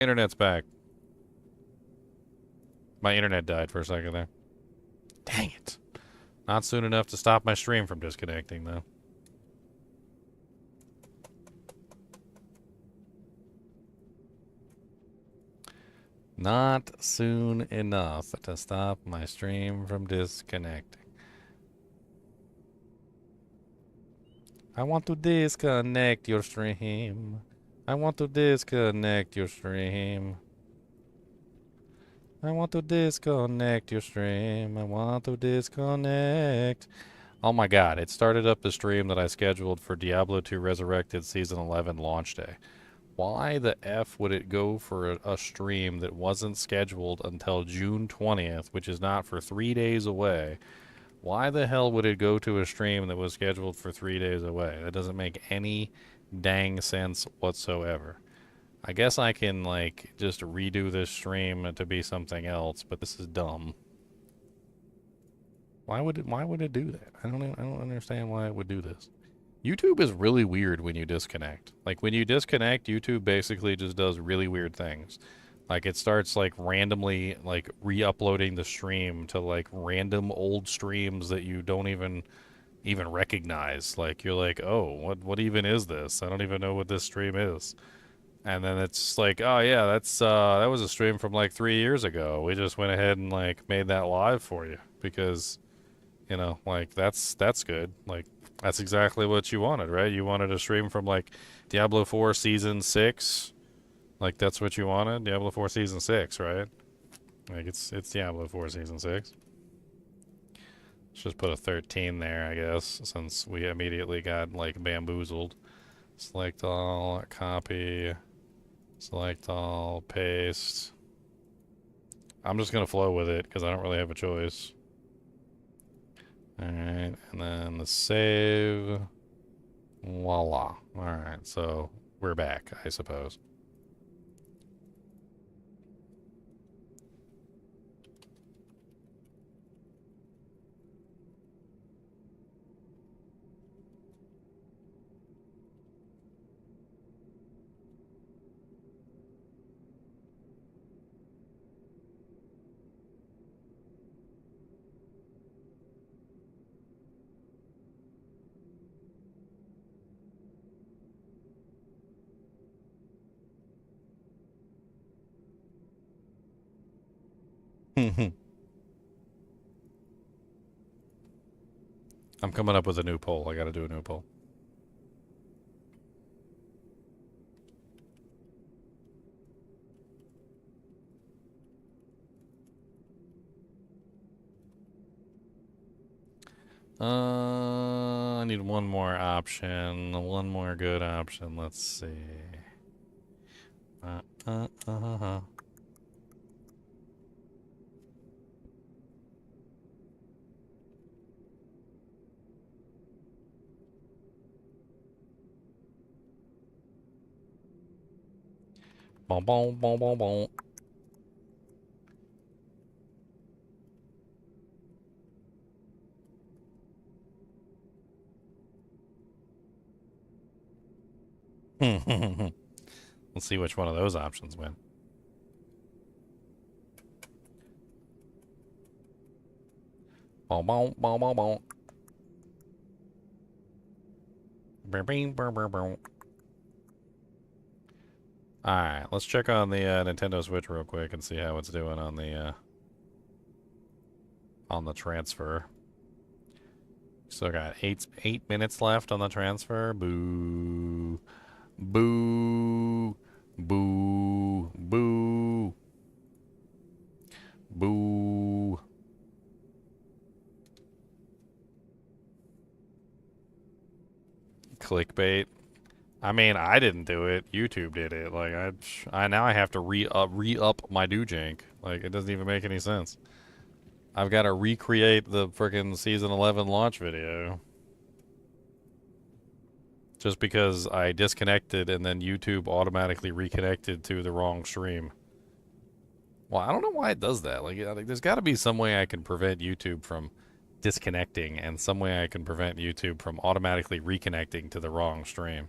Internet's back. My internet died for a second there. Dang it. Not soon enough to stop my stream from disconnecting, though. Not soon enough to stop my stream from disconnecting. I want to disconnect your stream. I want to disconnect your stream. I want to disconnect your stream. I want to disconnect. Oh my god, it started up the stream that I scheduled for Diablo 2 Resurrected Season 11 launch day. Why the F would it go for a stream that wasn't scheduled until June 20th, which is not for 3 days away? Why the hell would it go to a stream that was scheduled for 3 days away? That doesn't make any dang sense whatsoever. I guess I can, like, just redo this stream to be something else, but this is dumb. Why would it do that? I don't understand why it would do this. YouTube is really weird when you disconnect. Like, when you disconnect, YouTube basically just does really weird things. Like, it starts, like, randomly, like, re-uploading the stream to, like, random old streams that you don't even recognize. Like, you're like, oh, what even is this? I don't even know what this stream is. And then it's like, oh yeah, that was a stream from like 3 years ago. We just went ahead and like made that live for you because, you know, like that's good. Like that's exactly what you wanted, right? You wanted a stream from like Diablo 4 Season 6. Like that's what you wanted? Diablo 4 Season 6, right? Like it's Diablo 4 Season 6. Let's just put a 13 there, I guess, since we immediately got like bamboozled. Select all, copy. Select all, paste. I'm just going to flow with it because I don't really have a choice. Alright, and then the save. Voila. Alright, so we're back, I suppose. I'm coming up with a new poll. I gotta do a new poll. I need one more option. One more good option. Let's see. Boom, boom, boom, boom, boom. Let's see which one of those options win. Boom, boom, boom, boom, boom. Boom, boom, boom, boom. Alright, let's check on the Nintendo Switch real quick and see how it's doing on the transfer. Still got 8 minutes left on the transfer. Boo. Boo. Boo. Boo. Boo. Clickbait. I mean, I didn't do it. YouTube did it. Like I now I have to re-up my doojank. Like it doesn't even make any sense. I've got to recreate the frickin' season 11 launch video. Just because I disconnected and then YouTube automatically reconnected to the wrong stream. Well, I don't know why it does that. Like there's got to be some way I can prevent YouTube from disconnecting and some way I can prevent YouTube from automatically reconnecting to the wrong stream.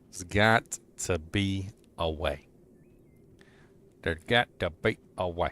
It's got to be a way. There's got to be a way.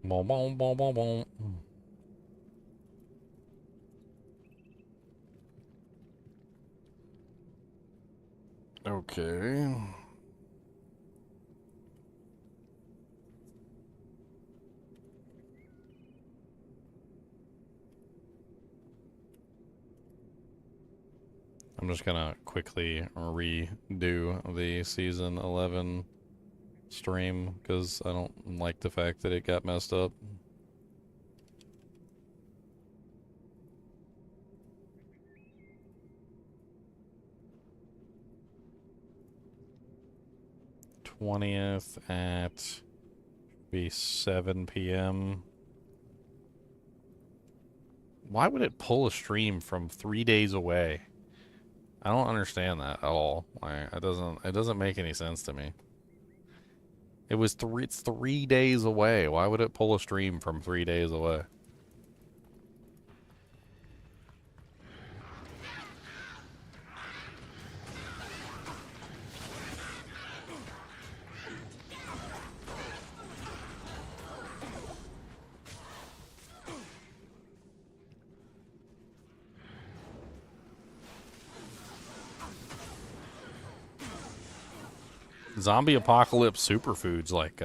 Boom, boom, boom, boom, boom. Okay. I'm just gonna quickly redo the season 11 stream because I don't like the fact that it got messed up. '20th at be 7 p.m. Why would it pull a stream from 3 days away? I don't understand that at all. It doesn't make any sense to me. It's 3 days away. Why would it pull a stream from 3 days away? Zombie apocalypse superfoods like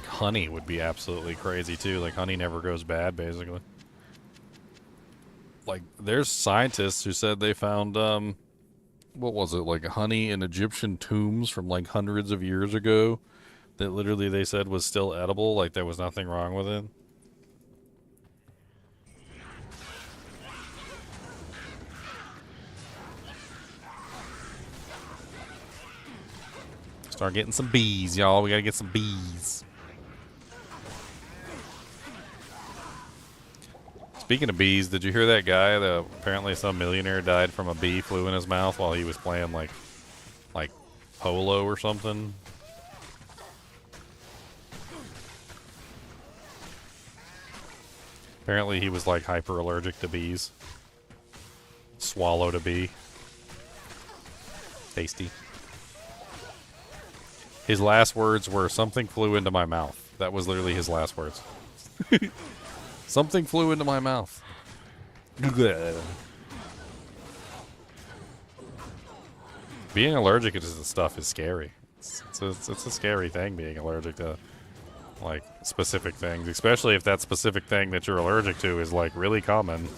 honey would be absolutely crazy too. Like honey never goes bad, basically. Like there's scientists who said they found what was it, like honey in Egyptian tombs from like hundreds of years ago that literally they said was still edible, like there was nothing wrong with it. Start getting some bees, y'all. We gotta get some bees. Speaking of bees, did you hear that guy that apparently some millionaire died from a bee flew in his mouth while he was playing like polo or something? Apparently he was like hyper allergic to bees. Swallowed a bee. Tasty. His last words were, "Something flew into my mouth." That was literally his last words. Something flew into my mouth. Being allergic to this stuff is scary. It's a scary thing, being allergic to like specific things, especially if that specific thing that you're allergic to is like really common.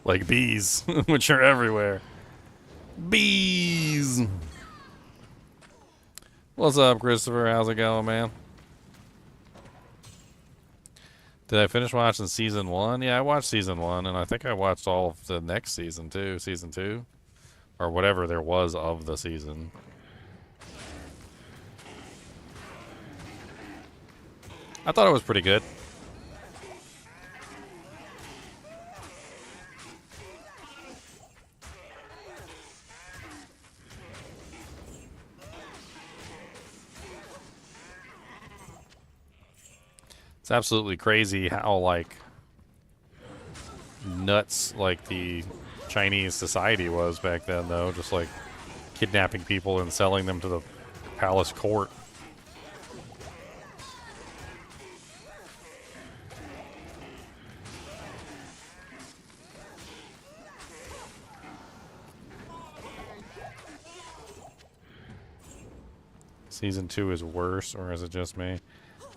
Like bees, which are everywhere. Bees! What's up, Christopher? How's it going, man? Did I finish watching season 1? Yeah, I watched season 1, and I think I watched all of the next season too. Season 2? Or whatever there was of the season. I thought it was pretty good. It's absolutely crazy how, like, nuts, like, the Chinese society was back then, though. Just, like, kidnapping people and selling them to the palace court. Season 2 is worse, or is it just me?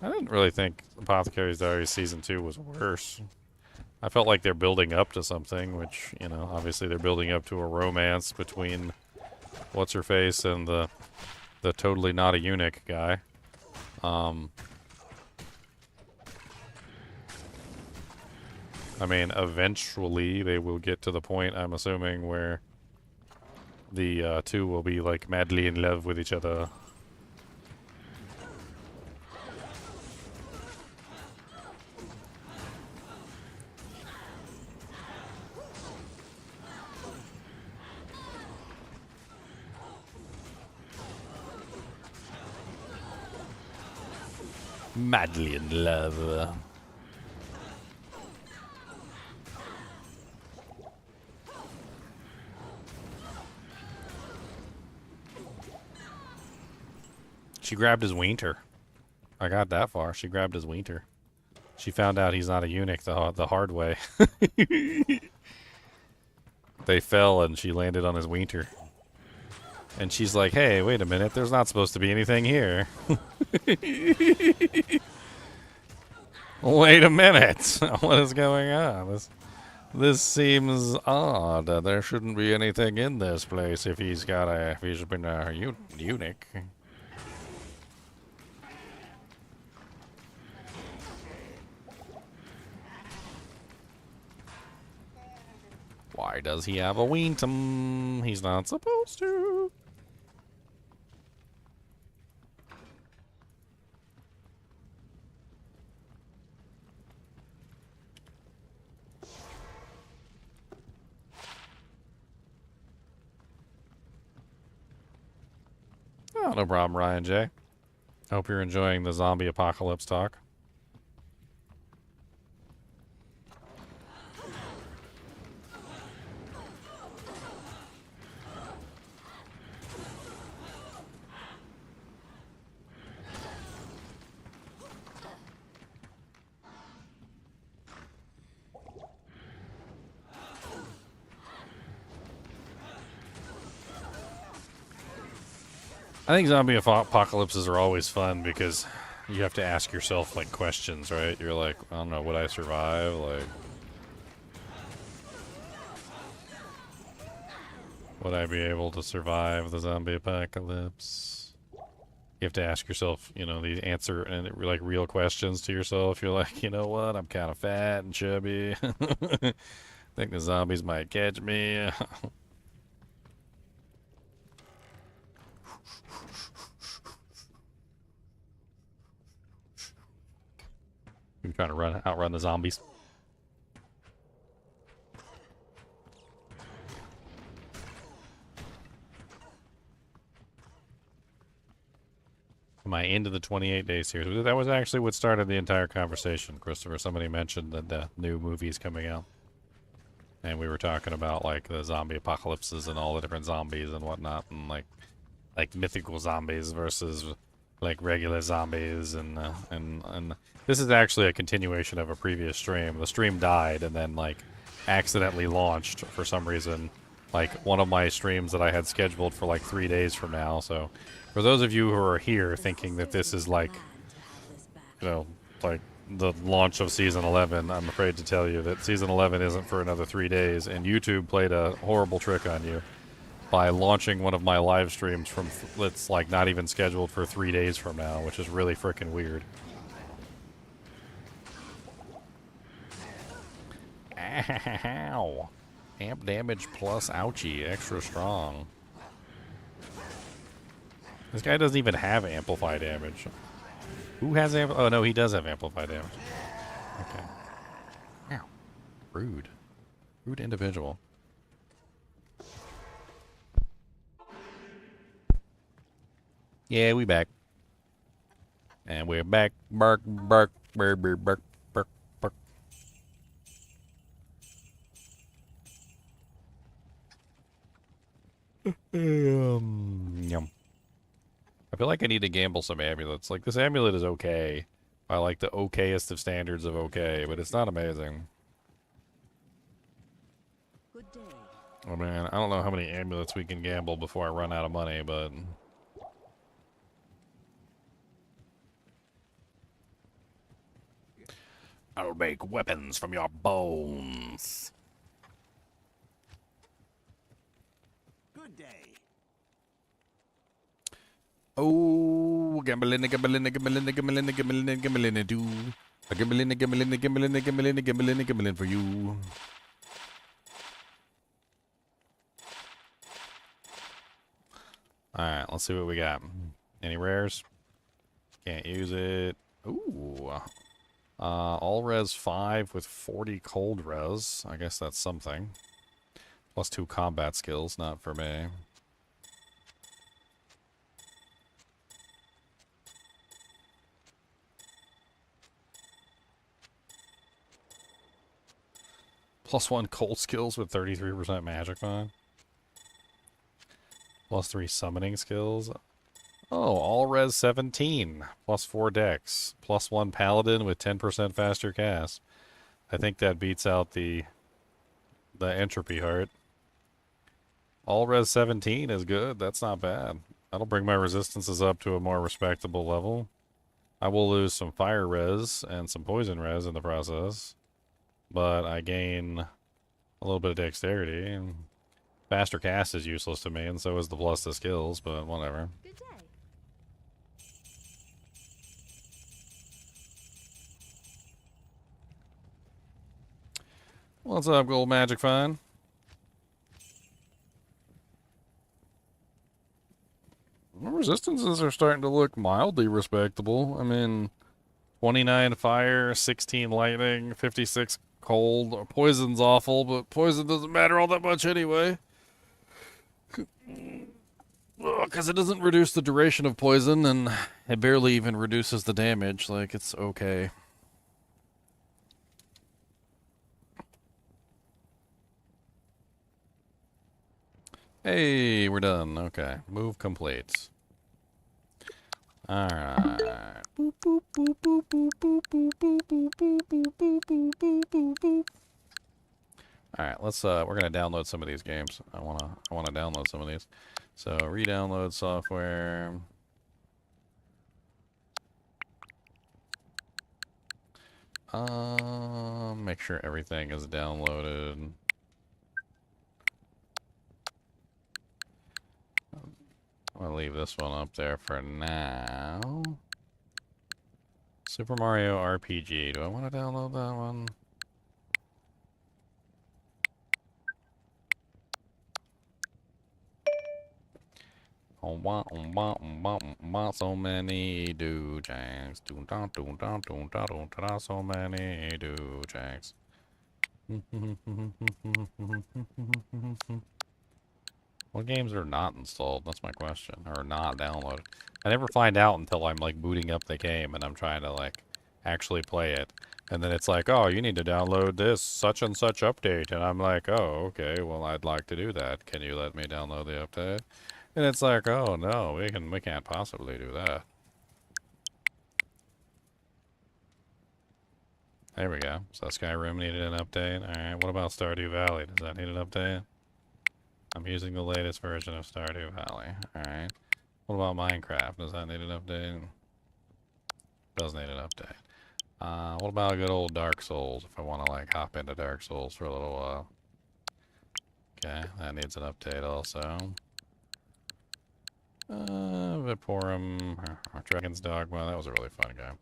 I didn't really think Apothecary's Diary Season 2 was worse. I felt like they're building up to something, which, you know, obviously they're building up to a romance between What's-Her-Face and the totally not a eunuch guy. I mean, eventually they will get to the point, I'm assuming, where the two will be, like, madly in love with each other. Madly in love. She grabbed his wiener. I got that far. She grabbed his wiener. She found out he's not a eunuch the hard way. They fell and she landed on his wiener. And she's like, hey, wait a minute. There's not supposed to be anything here. Wait a minute. What is going on? This seems odd. There shouldn't be anything in this place if he's been a eunuch. Why does he have a weentum? He's not supposed to. Oh, no problem, Ryan J. Hope you're enjoying the zombie apocalypse talk. I think zombie apocalypses are always fun because you have to ask yourself, like, questions, right? You're like, I don't know, would I survive? Like, would I be able to survive the zombie apocalypse? You have to ask yourself, you know, the answer and like real questions to yourself. You're like, you know what? I'm kind of fat and chubby. Think the zombies might catch me. You're trying to outrun the zombies. My end of the 28-day series. That was actually what started the entire conversation, Christopher. Somebody mentioned that the new movie's coming out. And we were talking about, like, the zombie apocalypses and all the different zombies and whatnot. And, like mythical zombies versus, like, regular zombies. And this is actually a continuation of a previous stream. The stream died and then, like, accidentally launched for some reason. Like, one of my streams that I had scheduled for, like, 3 days from now, so... For those of you who are here thinking that this is like, you know, like the launch of Season 11, I'm afraid to tell you that Season 11 isn't for another 3 days, and YouTube played a horrible trick on you by launching one of my live streams from that's like not even scheduled for 3 days from now, which is really freaking weird. Ow. Amp damage plus ouchie, extra strong. This guy doesn't even have amplify damage. Who has oh no, he does have amplify damage. Okay. Ow. Rude. Rude individual. Yeah, we back. And we're back. Bark, bark, bark, bark, bark, bark, bark. Yum. I feel like I need to gamble some amulets. Like, this amulet is okay. By, like, the okayest of standards of okay, but it's not amazing. Good day. Oh, man, I don't know how many amulets we can gamble before I run out of money, but... I'll make weapons from your bones. Good day. Oh, gambling, gambling, gambling, gambling, gambling, gambling, do. Gambling, gambling, gambling, gambling, gambling, gambling for you. Alright, let's see what we got. Any rares? Can't use it. Ooh. All res 5 with 40 cold res. I guess that's something. Plus 2 combat skills, not for me. +1 cold skills with 33% magic on. +3 summoning skills. Oh, all res 17. +4 dex. +1 paladin with 10% faster cast. I think that beats out the entropy heart. All res 17 is good. That's not bad. That'll bring my resistances up to a more respectable level. I will lose some fire res and some poison res in the process, but I gain a little bit of dexterity. And faster cast is useless to me, and so is the plus to skills, but whatever. Good day. What's up, Gold Magic Fine? Resistances are starting to look mildly respectable. I mean, 29 fire, 16 lightning, 56 cold. Poison's awful, but poison doesn't matter all that much anyway. Because it doesn't reduce the duration of poison, and it barely even reduces the damage. Like, it's okay. Hey, we're done. Okay, move complete. Alright. Alright, let's we're gonna download some of these games. I wanna download some of these. So re-download software. Make sure everything is downloaded. I'm gonna leave this one up there for now. Super Mario RPG. Do I want to download that one? So many do-jacks. So many do-jacks. What games are not installed? That's my question. Or not downloaded. I never find out until I'm like booting up the game and I'm trying to like actually play it. And then it's like, oh, you need to download this such and such update. And I'm like, oh, okay, well, I'd like to do that. Can you let me download the update? And it's like, oh no, we can't possibly do that. There we go. So Skyrim needed an update. Alright, what about Stardew Valley? Does that need an update? I'm using the latest version of Stardew Valley. Alright. What about Minecraft? Does that need an update? Does need an update. What about good old Dark Souls, if I want to like hop into Dark Souls for a little while? Okay, that needs an update also. Viporum, Dragon's Dogma, that was a really fun game.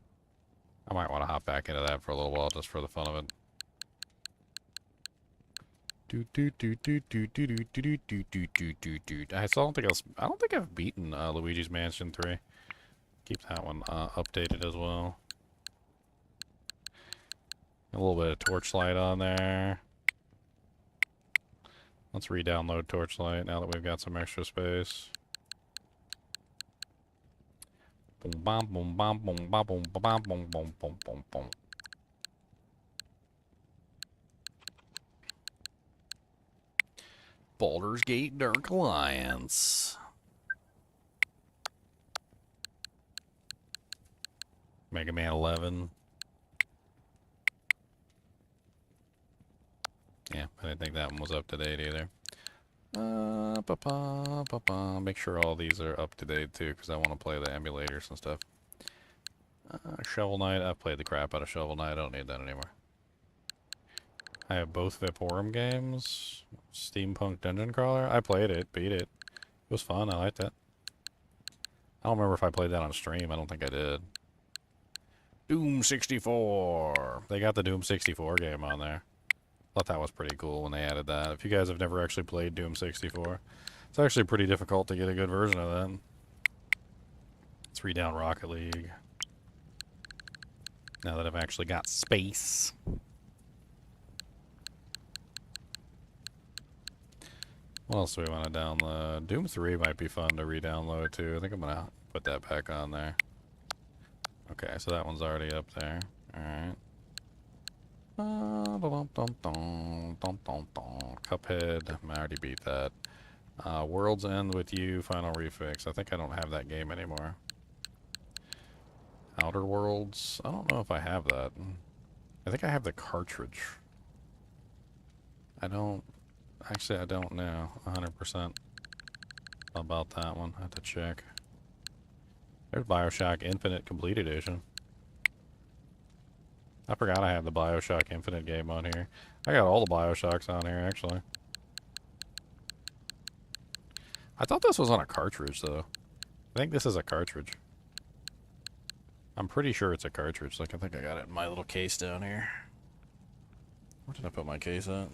I might want to hop back into that for a little while just for the fun of it. I still don't think I don't think I've beaten Luigi's Mansion 3. Keep that one updated as well. A little bit of Torchlight on there. Let's re-download Torchlight now that we've got some extra space. Boom bam boom bam boom bam boom bam boom boom boom boom boom. Baldur's Gate Dark Alliance. Mega Man 11. Yeah, I didn't think that one was up to date either. Make sure all these are up to date too, because I want to play the emulators and stuff. Shovel Knight, I've played the crap out of Shovel Knight, I don't need that anymore. I have both Vaporum games. Steampunk Dungeon Crawler, I played it, beat it. It was fun, I liked it. I don't remember if I played that on stream, I don't think I did. Doom 64! They got the Doom 64 game on there. Thought that was pretty cool when they added that. If you guys have never actually played Doom 64, it's actually pretty difficult to get a good version of that. Let's read down Rocket League. Now that I've actually got space. What else do we want to download? Doom 3 might be fun to re-download too. I think I'm going to put that back on there. Okay, so that one's already up there. Alright. Cuphead. I already beat that. World's End with You. Final Refix. I think I don't have that game anymore. Outer Worlds. I don't know if I have that. I think I have the cartridge. I don't... Actually, I don't know 100% about that one. I have to check. There's Bioshock Infinite Complete Edition. I forgot I had the Bioshock Infinite game on here. I got all the Bioshocks on here, actually. I thought this was on a cartridge, though. I think this is a cartridge. I'm pretty sure it's a cartridge. Like, I think I got it in my little case down here. Where did I put my case at?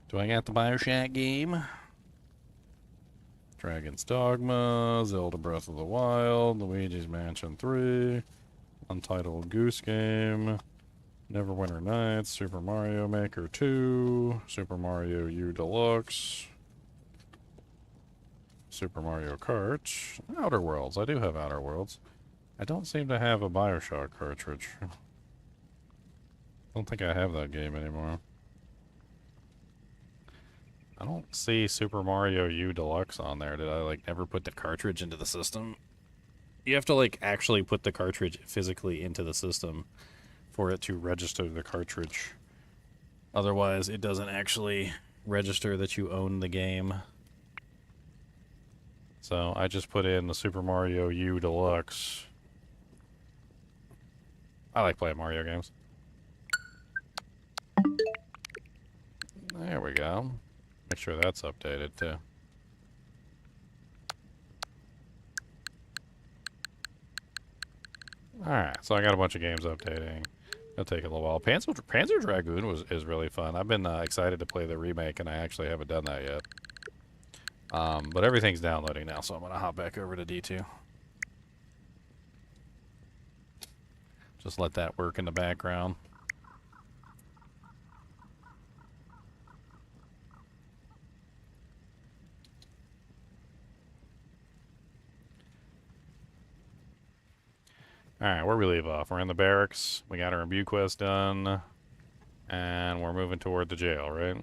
Do I got the Bioshock game? Dragon's Dogma, Zelda Breath of the Wild, Luigi's Mansion 3, Untitled Goose Game, Neverwinter Nights, Super Mario Maker 2, Super Mario U Deluxe, Super Mario Kart, Outer Worlds. I do have Outer Worlds. I don't seem to have a Bioshock cartridge. I don't think I have that game anymore. I don't see Super Mario U Deluxe on there. Did I, like, never put the cartridge into the system? You have to, like, actually put the cartridge physically into the system for it to register the cartridge. Otherwise, it doesn't actually register that you own the game. So, I just put in the Super Mario U Deluxe. I like playing Mario games. There we go. Make sure that's updated, too. Alright, so I got a bunch of games updating. It'll take a little while. Panzer Dragoon is really fun. I've been excited to play the remake, and I actually haven't done that yet. But everything's downloading now, so I'm going to hop back over to D2. Just let that work in the background. Alright, where we leave off? We're in the barracks. We got our imbue quest done. And we're moving toward the jail, right?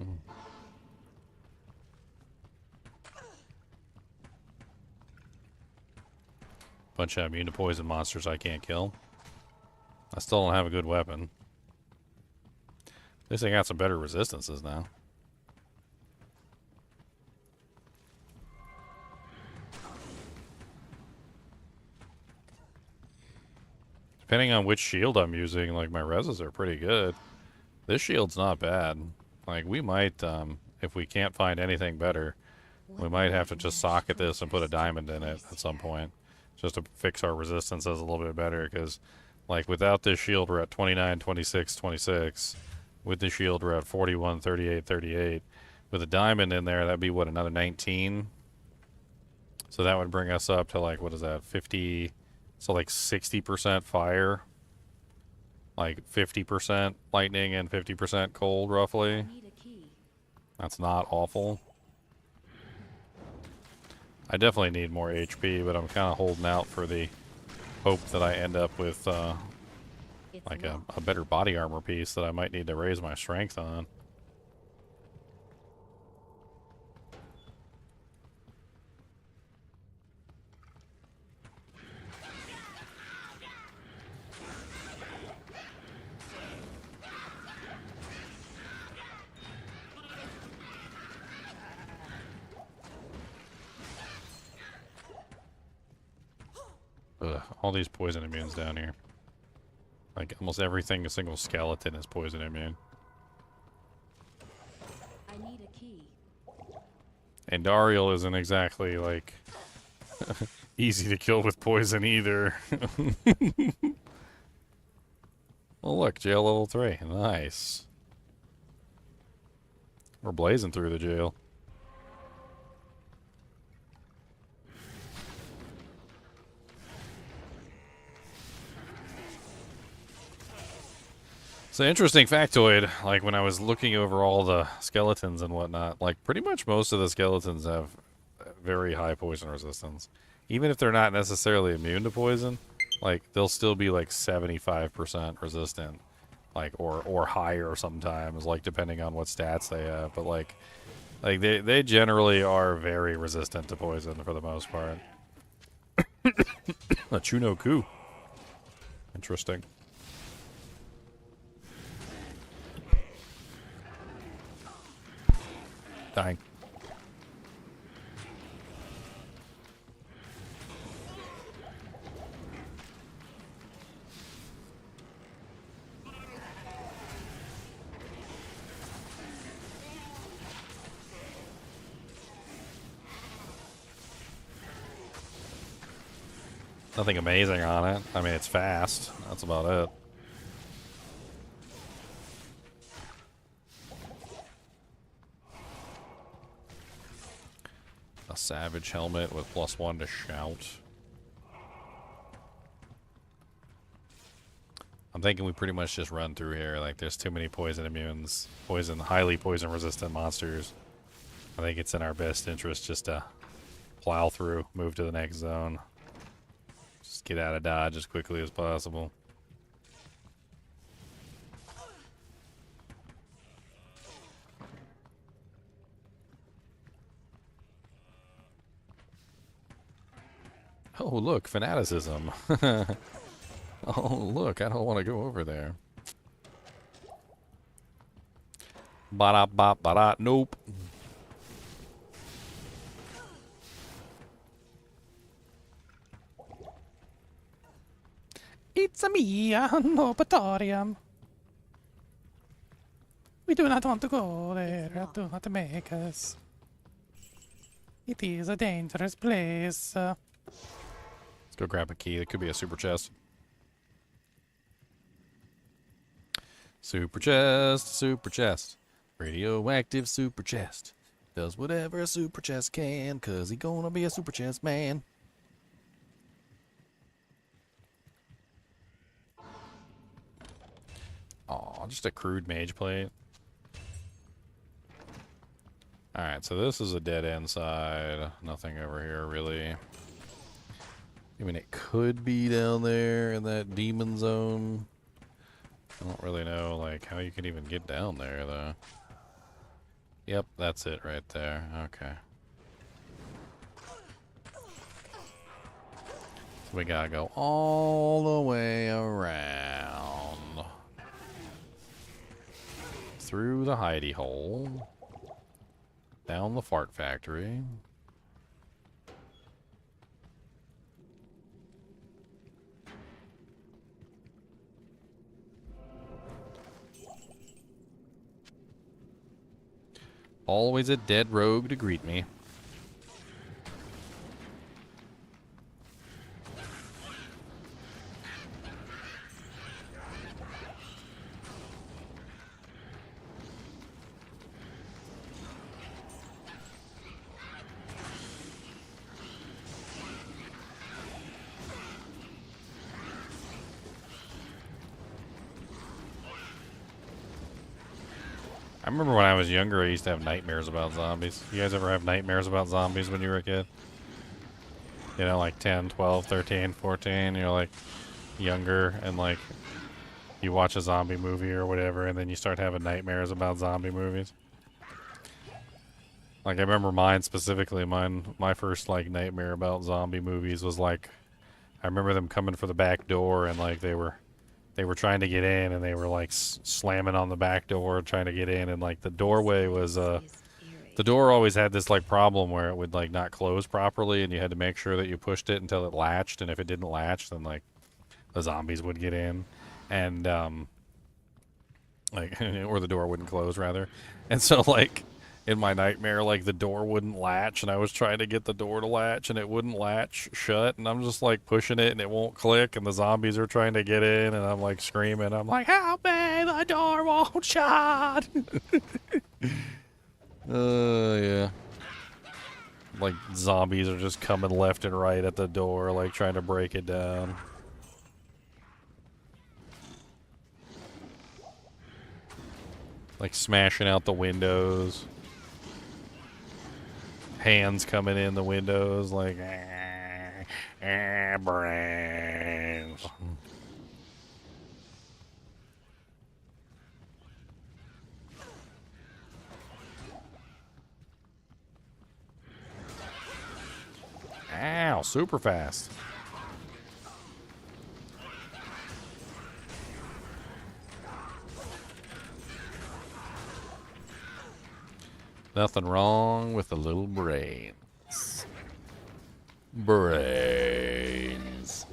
Bunch of immune to poison monsters I can't kill. I still don't have a good weapon. At least I got some better resistances now. Depending on which shield I'm using, like, my reses are pretty good. This shield's not bad. Like, we might, if we can't find anything better, we might have to just socket this and put a diamond in it at some point. Just to fix our resistances a little bit better, because, like, without this shield, we're at 29, 26, 26. With the shield, we're at 41, 38, 38. With a diamond in there, that'd be, what, another 19? So that would bring us up to, like, what is that, 50... So, like, 60% fire, like 50% lightning and 50% cold, roughly. That's not awful. I definitely need more HP, but I'm kind of holding out for the hope that I end up with, like, a better body armor piece that I might need to raise my strength on. Ugh, all these poison immunes down here. Like, almost everything a single skeleton is poison immune. I need a key. And Dariel isn't exactly, like, easy to kill with poison either. Well, look, jail level 3. Nice. We're blazing through the jail. It's an interesting factoid, like when I was looking over all the skeletons and whatnot, like pretty much most of the skeletons have very high poison resistance. Even if they're not necessarily immune to poison, like they'll still be like 75% resistant, like or higher sometimes, like depending on what stats they have. But like they generally are very resistant to poison for the most part. A Chunoku. Interesting. Dying. Nothing amazing on it. I mean, it's fast. That's about it. A savage helmet with +1 to shout. I'm thinking we pretty much just run through here. Like, there's too many poison immunes, highly poison resistant monsters. I think it's in our best interest just to plow through, move to the next zone. Just get out of dodge as quickly as possible. Oh, look, fanaticism. Oh, look, I don't want to go over there. Ba-da-ba-ba-da, nope. It's a me, Nopatorium. We do not want to go there. Do not make us. It is a dangerous place. Let's go grab a key. It could be a super chest. Super chest, super chest. Radioactive super chest. Does whatever a super chest can, cause he gonna be a super chest man. Aw, just a crude mage plate. Alright, so this is a dead end side. Nothing over here, really. I mean, it could be down there in that demon zone. I don't really know, like, how you can even get down there, though. Yep, that's it right there. Okay. So we gotta go all the way around. Through the hidey hole. Down the fart factory. Always a dead rogue to greet me. I remember when I was younger, I used to have nightmares about zombies. You guys ever have nightmares about zombies when you were a kid? You know, like 10, 12, 13, 14, you're like younger and like you watch a zombie movie or whatever and then you start having nightmares about zombie movies. Like I remember mine specifically, my first like nightmare about zombie movies was like, I remember them coming for the back door and like they were trying to get in and they were like slamming on the back door trying to get in and like the doorway was the door always had this like problem where it would like not close properly and you had to make sure that you pushed it until it latched, and if it didn't latch then like the zombies would get in and like or the door wouldn't close rather. And so like in my nightmare, like the door wouldn't latch and I was trying to get the door to latch and it wouldn't latch shut and I'm just like pushing it and it won't click and the zombies are trying to get in and I'm like screaming. I'm like, help me, the door won't shut. Yeah. Like zombies are just coming left and right at the door, like trying to break it down. Like smashing out the windows. Hands coming in the windows like, brains. Ow, super fast. Nothing wrong with a little brains. Brains.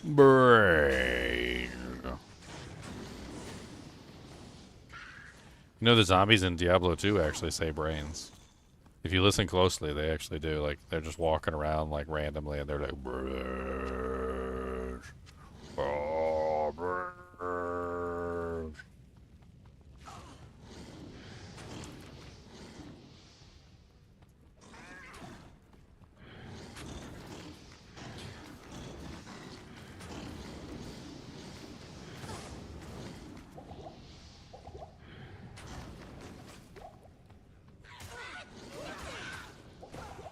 Brain. You know, the zombies in Diablo 2 actually say brains. If you listen closely, they actually do. Like, they're just walking around, like, randomly, and they're like, brains. Oh, brains.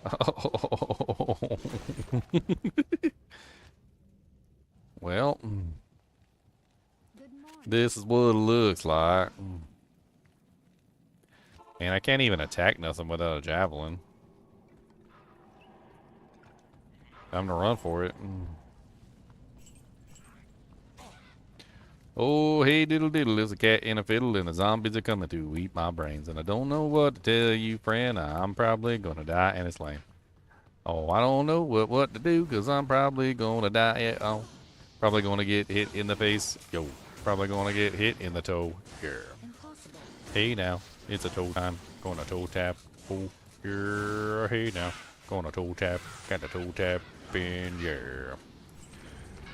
Oh. Well, this is what it looks like. And I can't even attack nothing without a javelin. Time to run for it. Oh, hey, diddle diddle, there's a cat and a fiddle, and the zombies are coming to eat my brains. And I don't know what to tell you, friend. I'm probably gonna die, and it's lame. Oh, I don't know what to do, because I'm probably gonna die. Yeah, oh, probably gonna get hit in the face. Yo, probably gonna get hit in the toe. Yeah. Hey now, it's a toe time. Gonna toe tap. Oh, yeah. Hey now, gonna toe tap. Got the toe tap in, yeah.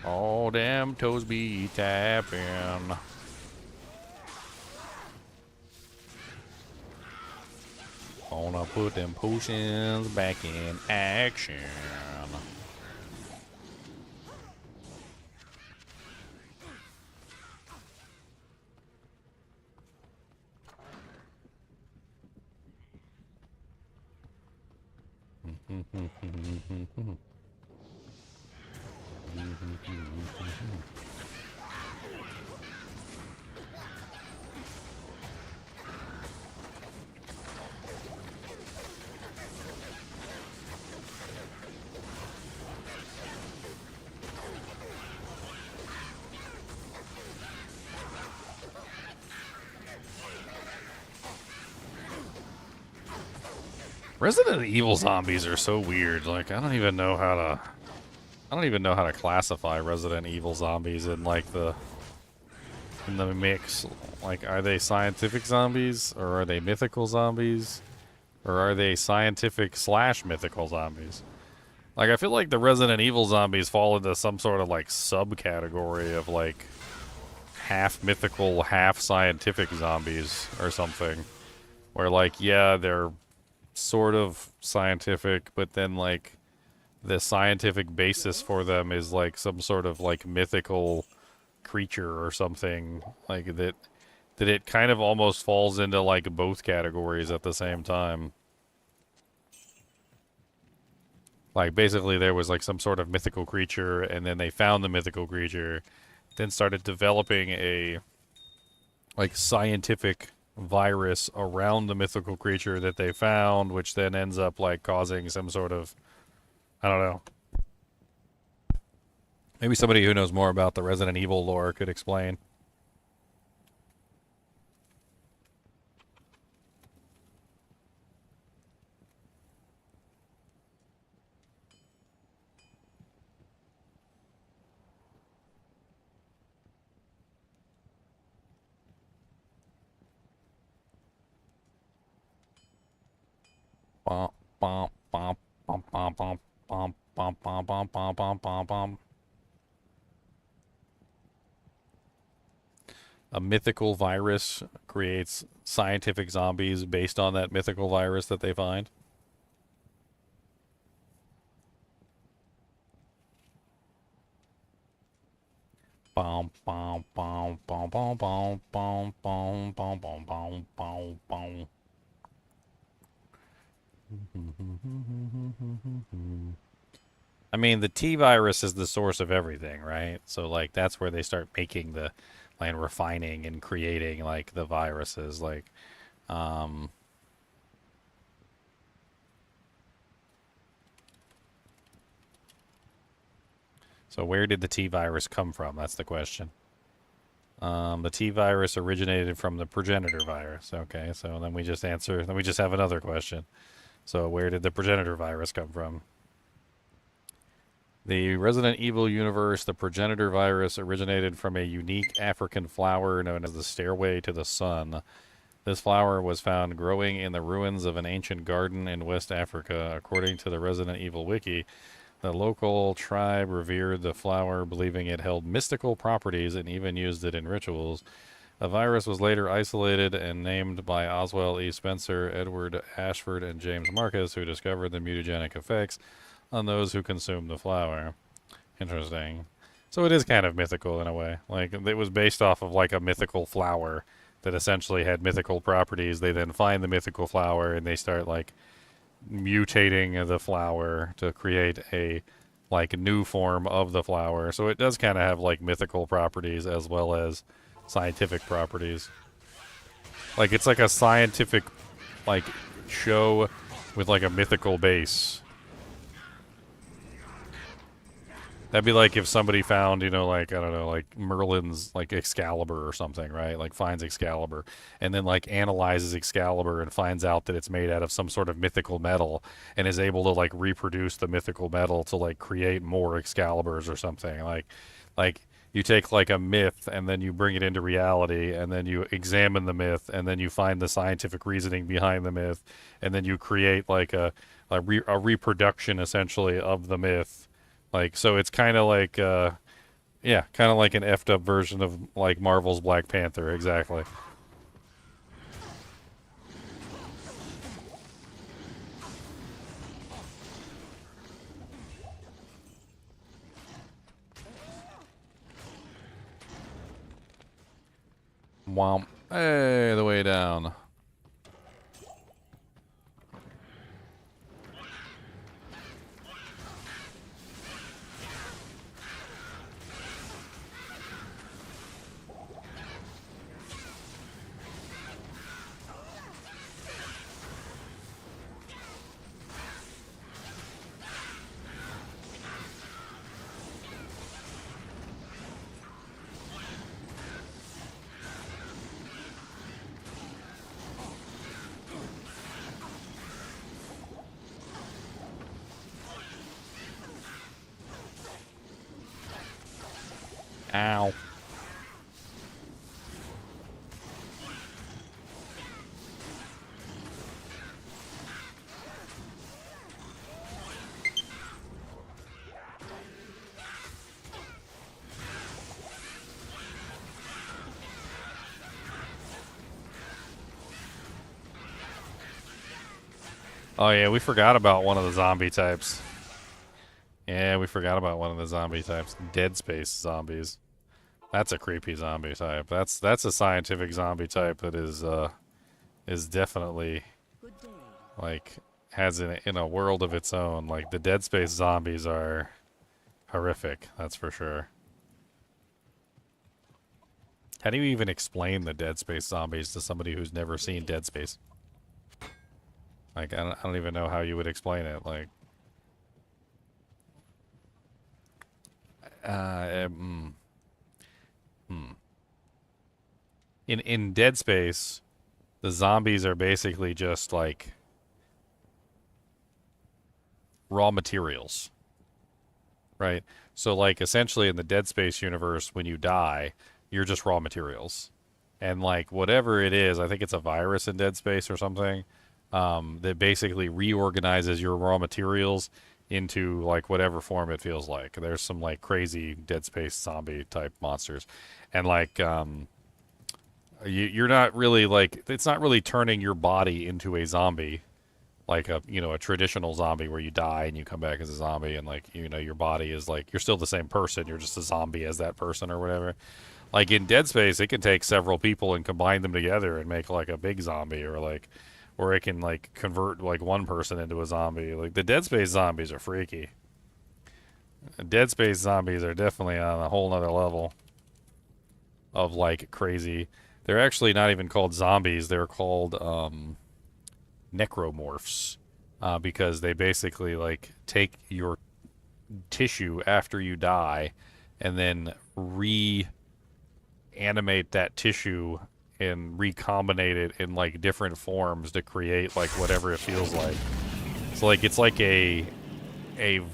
All damn toes be tapping. Gonna put them potions back in action. Resident Evil zombies are so weird. Like, I don't even know how to classify Resident Evil zombies in like in the mix. Like, are they scientific zombies, or are they mythical zombies, or are they scientific / mythical zombies? Like, I feel like the Resident Evil zombies fall into some sort of like subcategory of like half mythical, half scientific zombies or something. Where like, yeah, they're sort of scientific, but then like the scientific basis for them is like some sort of like mythical creature or something, like that it kind of almost falls into like both categories at the same time. Like, basically there was like some sort of mythical creature, and then they found the mythical creature, then started developing a like scientific virus around the mythical creature that they found, which then ends up like causing some sort of, I don't know. Maybe somebody who knows more about the Resident Evil lore could explain. Bum, bum, bum, bum, bum, bum, bum, bum, bum, bum, bum, bum, bum, bum. A mythical virus creates scientific zombies based on that mythical virus that they find. Bum, bum, bum, bum, bum, bum, bum, bum, bum, bum, bum, bum, bum. I mean, the T virus is the source of everything, right? So, like, that's where they start making the, like, refining and creating, like, the viruses. Like, um, so where did the T virus come from? That's the question. The T virus originated from the progenitor virus. Okay, so then we just answer, then we just have another question. So, where did the progenitor virus come from? The Resident Evil universe, the progenitor virus originated from a unique African flower known as the Stairway to the Sun. This flower was found growing in the ruins of an ancient garden in West Africa. According to the Resident Evil wiki, the local tribe revered the flower, believing it held mystical properties and even used it in rituals. The virus was later isolated and named by Oswell E. Spencer, Edward Ashford, and James Marcus, who discovered the mutagenic effects on those who consumed the flower. Interesting. So it is kind of mythical in a way. Like, it was based off of, like, a mythical flower that essentially had mythical properties. They then find the mythical flower and they start, like, mutating the flower to create a, like, new form of the flower. So it does kind of have, like, mythical properties as well as scientific properties. Like, it's like a scientific, like, show with, like, a mythical base. That'd be like if somebody found, you know, like, I don't know, like Merlin's, like, Excalibur or something, right? Like, finds Excalibur and then, like, analyzes Excalibur and finds out that it's made out of some sort of mythical metal and is able to, like, reproduce the mythical metal to, like, create more Excaliburs or something. Like you take, like, a myth and then you bring it into reality and then you examine the myth and then you find the scientific reasoning behind the myth and then you create, like, a reproduction essentially of the myth. Like, so it's kind of like, yeah, kind of like an effed up version of, like, Marvel's Black Panther, exactly. Womp. Hey, the way down. Ow. Oh, yeah, we forgot about one of the zombie types. Yeah, we forgot about one of the zombie types. Dead Space zombies. That's a creepy zombie type. That's a scientific zombie type that is definitely, like, has in a world of its own. Like, the Dead Space zombies are horrific, that's for sure. How do you even explain the Dead Space zombies to somebody who's never seen Dead Space? Like, I don't even know how you would explain it. Like, uh, mm, hmm. In Dead Space, the zombies are basically just, like, raw materials, right? So, like, essentially in the Dead Space universe, when you die, you're just raw materials. And, like, whatever it is, I think it's a virus in Dead Space or something, that basically reorganizes your raw materials into, like, whatever form it feels like. There's some, like, crazy Dead Space zombie type monsters. And, like, you're not really, like, it's not really turning your body into a zombie like a, you know, a traditional zombie where you die and you come back as a zombie and, like, you know, your body is, like, you're still the same person, you're just a zombie as that person or whatever. Like in Dead Space, it can take several people and combine them together and make, like, a big zombie, or, like, or it can like convert like one person into a zombie. Like the Dead Space zombies are freaky. Dead Space zombies are definitely on a whole nother level of like crazy. They're actually not even called zombies. They're called necromorphs because they basically like take your tissue after you die and then reanimate that tissue and recombinate it in like different forms to create like whatever it feels like. So like it's like a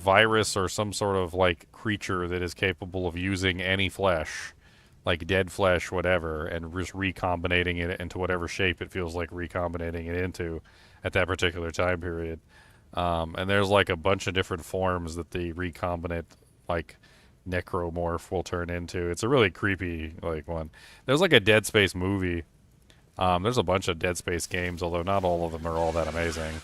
virus or some sort of like creature that is capable of using any flesh, like dead flesh, whatever, and just recombinating it into whatever shape it feels like recombinating it into at that particular time period. And there's like a bunch of different forms that the recombinant like necromorph will turn into. It's a really creepy like one. There's like a Dead Space movie. There's a bunch of Dead Space games, although not all of them are all that amazing.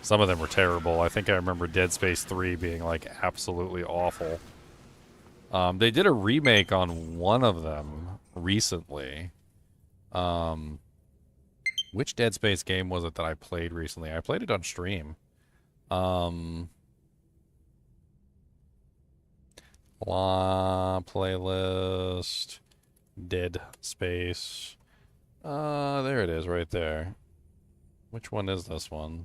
Some of them were terrible. I think I remember Dead Space 3 being like absolutely awful. They did a remake on one of them recently. Which Dead Space game was it that I played recently? I played it on stream. Playlist Dead Space. There it is right there. Which one is this one?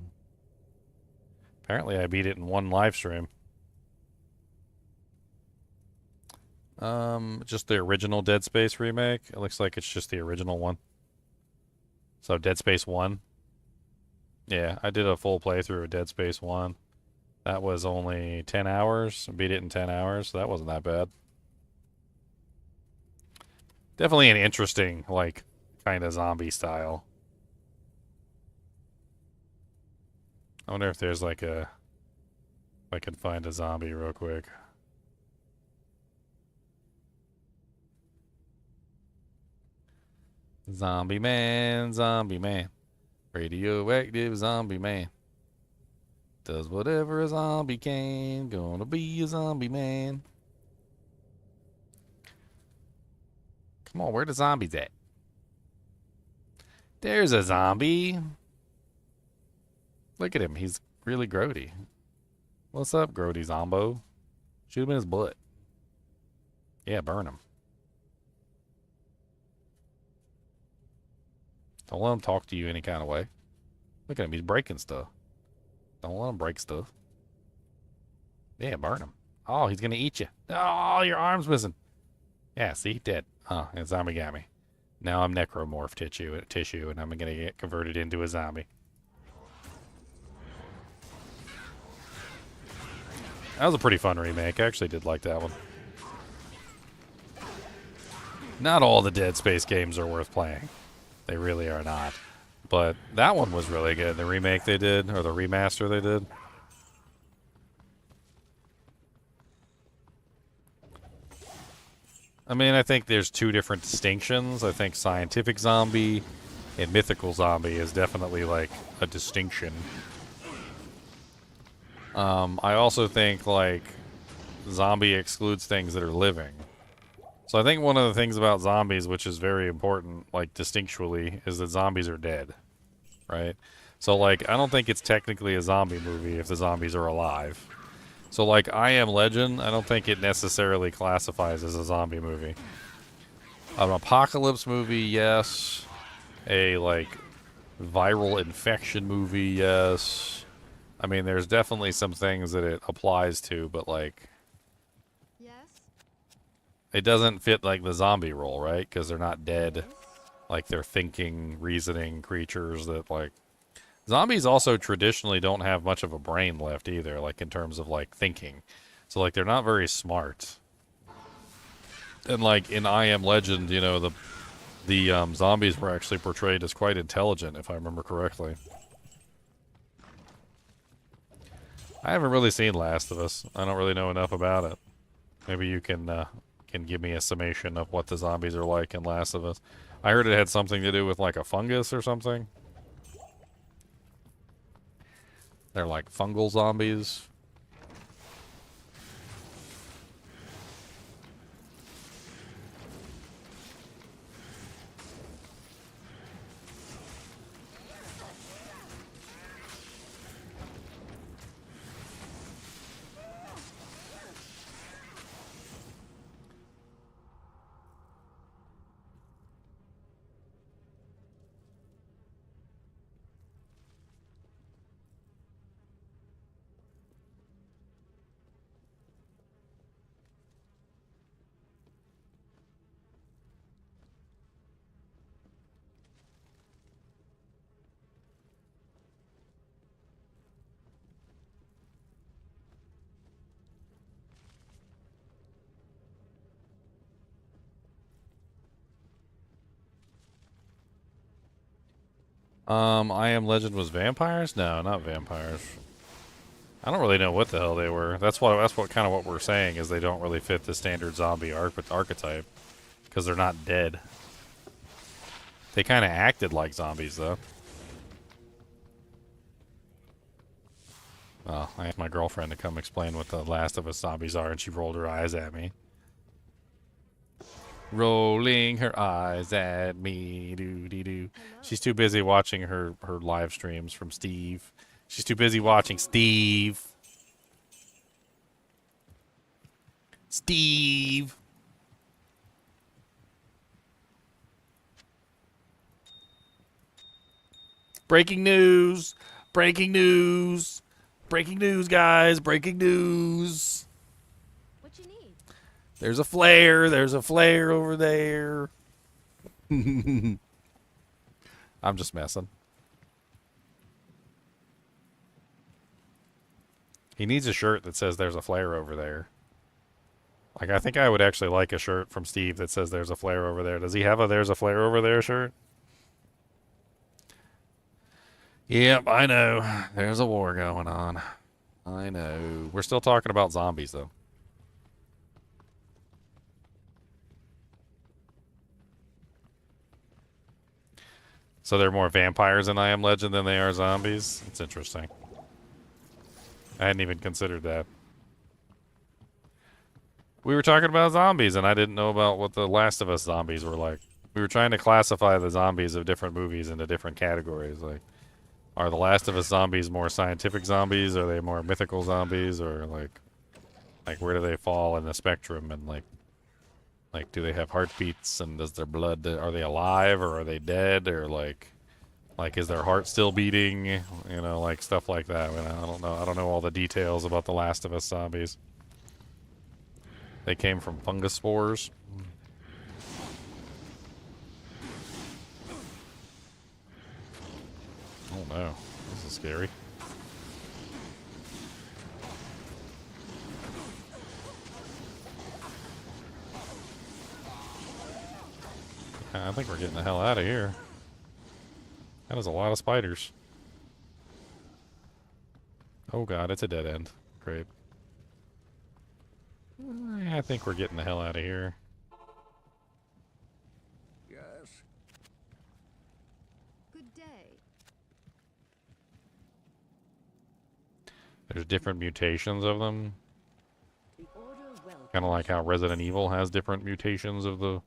Apparently I beat it in one live stream. Just the original Dead Space remake. It looks like it's just the original one. So Dead Space 1. Yeah, I did a full playthrough of Dead Space 1. That was only 10 hours. I beat it in 10 hours, so that wasn't that bad. Definitely an interesting, like, kind of zombie style. I wonder if there's like a... If I can find a zombie real quick. Zombie man, zombie man. Radioactive zombie man. Does whatever a zombie can. Gonna be a zombie man. Come on, where the zombies at? There's a zombie. Look at him. He's really grody. What's up, grody zombo? Shoot him in his butt. Yeah, burn him. Don't let him talk to you any kind of way. Look at him. He's breaking stuff. Don't let him break stuff. Yeah, burn him. Oh, he's going to eat you. Oh, your arm's missing. Yeah, see? Dead. Oh, and zombie got me. Now I'm necromorph tissue, and I'm going to get converted into a zombie. That was a pretty fun remake. I actually did like that one. Not all the Dead Space games are worth playing. They really are not. But that one was really good. The remake they did, or the remaster they did. I mean, I think there's two different distinctions. I think scientific zombie and mythical zombie is definitely like a distinction. I also think like zombie excludes things that are living. So I think one of the things about zombies, which is very important, like distinctually, is that zombies are dead, right? So like, I don't think it's technically a zombie movie if the zombies are alive. So like, I Am Legend, I don't think it necessarily classifies as a zombie movie. An apocalypse movie, yes. A like viral infection movie, yes. I mean, there's definitely some things that it applies to, but like, it doesn't fit like the zombie role, right? Because they're not dead. Like they're thinking, reasoning creatures that like... Zombies also traditionally don't have much of a brain left either, like in terms of like thinking. So like they're not very smart. And like in I Am Legend, you know, the zombies were actually portrayed as quite intelligent, if I remember correctly. I haven't really seen Last of Us. I don't really know enough about it. Maybe you can give me a summation of what the zombies are like in Last of Us. I heard it had something to do with like a fungus or something. They're like fungal zombies. I Am Legend was vampires? No, not vampires. I don't really know what the hell they were. That's what kind of what we're saying is they don't really fit the standard zombie archetype because they're not dead. They kind of acted like zombies though. Oh, I asked my girlfriend to come explain what the Last of Us zombies are, and she rolled her eyes at me. Rolling her eyes at me, doo-dee-doo. She's too busy watching her live streams from Steve. She's too busy watching Steve. Steve. Breaking news. Breaking news. Breaking news, guys. Breaking news. What you need? There's a flare. There's a flare over there. I'm just messing. He needs a shirt that says there's a flare over there. Like, I think I would actually like a shirt from Steve that says there's a flare over there. Does he have a there's a flare over there shirt? Yep, I know. There's a war going on. I know. We're still talking about zombies, though. So they're more vampires in I Am Legend than they are zombies? It's interesting. I hadn't even considered that. We were talking about zombies, and I didn't know about what the Last of Us zombies were like. We were trying to classify the zombies of different movies into different categories. Like, are the Last of Us zombies more scientific zombies? Are they more mythical zombies? Or, like where do they fall in the spectrum? And, like, do they have heartbeats? And does their blood, are they alive or are they dead? Or, like, is their heart still beating? You know, like, stuff like that. I mean, I don't know. I don't know all the details about the Last of Us zombies. They came from fungus spores. Oh no, this is scary. I think we're getting the hell out of here. That is a lot of spiders. Oh god, it's a dead end. Great. I think we're getting the hell out of here. Yes. Good day. There's different mutations of them. Kind of like how Resident Evil has different mutations of the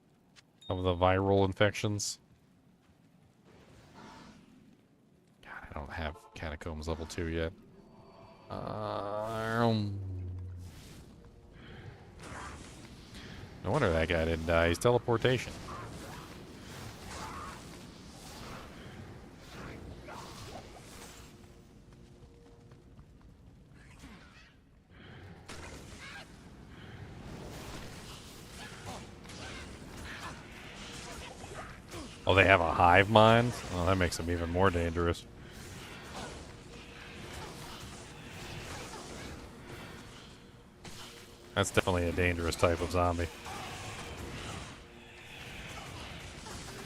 viral infections. God, I don't have Catacombs level 2 yet. No wonder that guy didn't die. He's teleportation. Oh, they have a hive mind? Oh, that makes them even more dangerous. That's definitely a dangerous type of zombie.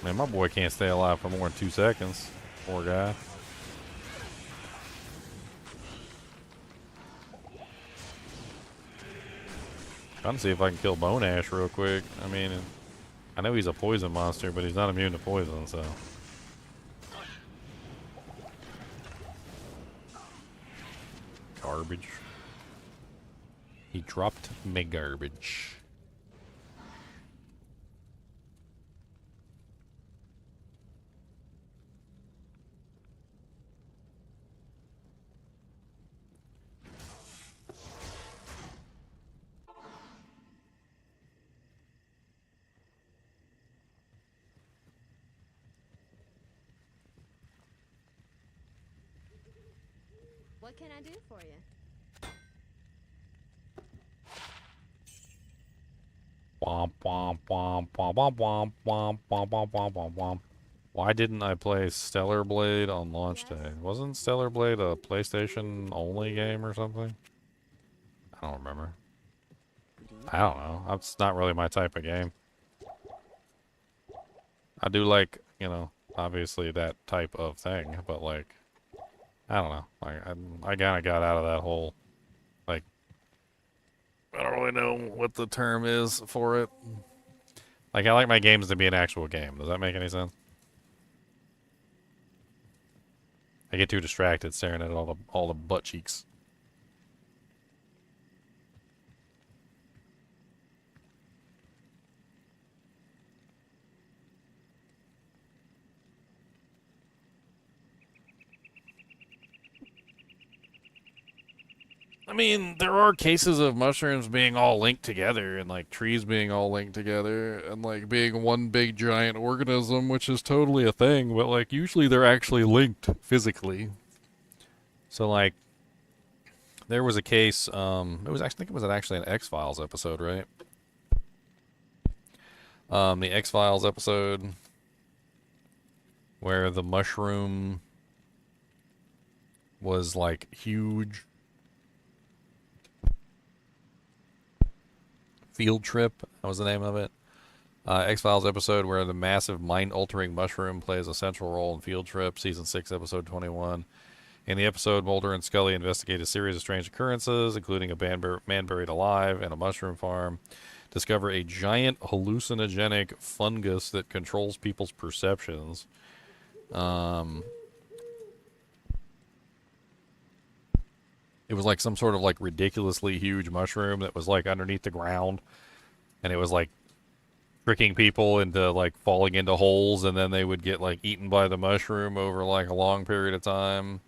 Man, my boy can't stay alive for more than 2 seconds. Poor guy. Trying to see if I can kill Bone Ash real quick. I mean, I know he's a poison monster, but he's not immune to poison, so. Garbage. He dropped me garbage. What can I do for you? Womp womp womp womp womp womp womp womp womp womp womp womp. Why didn't I play Stellar Blade on launch day? Wasn't Stellar Blade a PlayStation only game or something? I don't remember. I don't know. It's not really my type of game. I do like, you know, obviously that type of thing, but like, I don't know. Like, I kind of got out of that whole, like, I don't really know what the term is for it. Like, I like my games to be an actual game. Does that make any sense? I get too distracted staring at all the butt cheeks. I mean, there are cases of mushrooms being all linked together and like trees being all linked together and like being one big giant organism, which is totally a thing, but like usually they're actually linked physically. So like there was a case, it was actually, I think it was actually an X-Files episode, right? The X-Files episode where the mushroom was like huge. Field Trip, that was the name of it. X-Files episode where the massive mind-altering mushroom plays a central role in Field Trip, season 6, episode 21. In the episode, Mulder and Scully investigate a series of strange occurrences, including a man buried alive and a mushroom farm. Discover a giant hallucinogenic fungus that controls people's perceptions. It was like some sort of like ridiculously huge mushroom that was like underneath the ground, and it was like tricking people into like falling into holes, and then they would get like eaten by the mushroom over like a long period of time.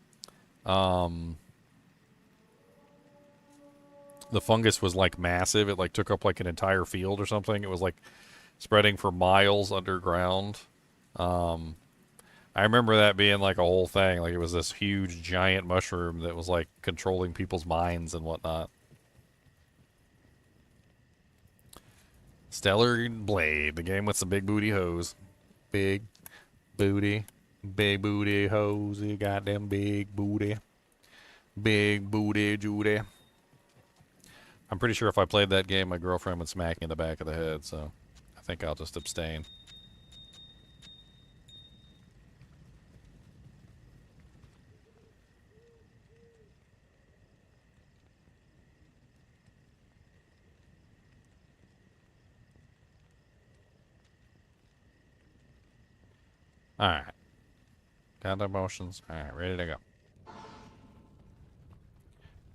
The fungus was like massive. It like took up like an entire field or something. It was like spreading for miles underground. I remember that being like a whole thing. Like it was this huge giant mushroom that was like controlling people's minds and whatnot. Stellar Blade, the game with the big booty hose. Big booty hose. You got them big booty. Big booty Judy. I'm pretty sure if I played that game, my girlfriend would smack me in the back of the head, so I think I'll just abstain. Alright. Got the motions. Alright, ready to go.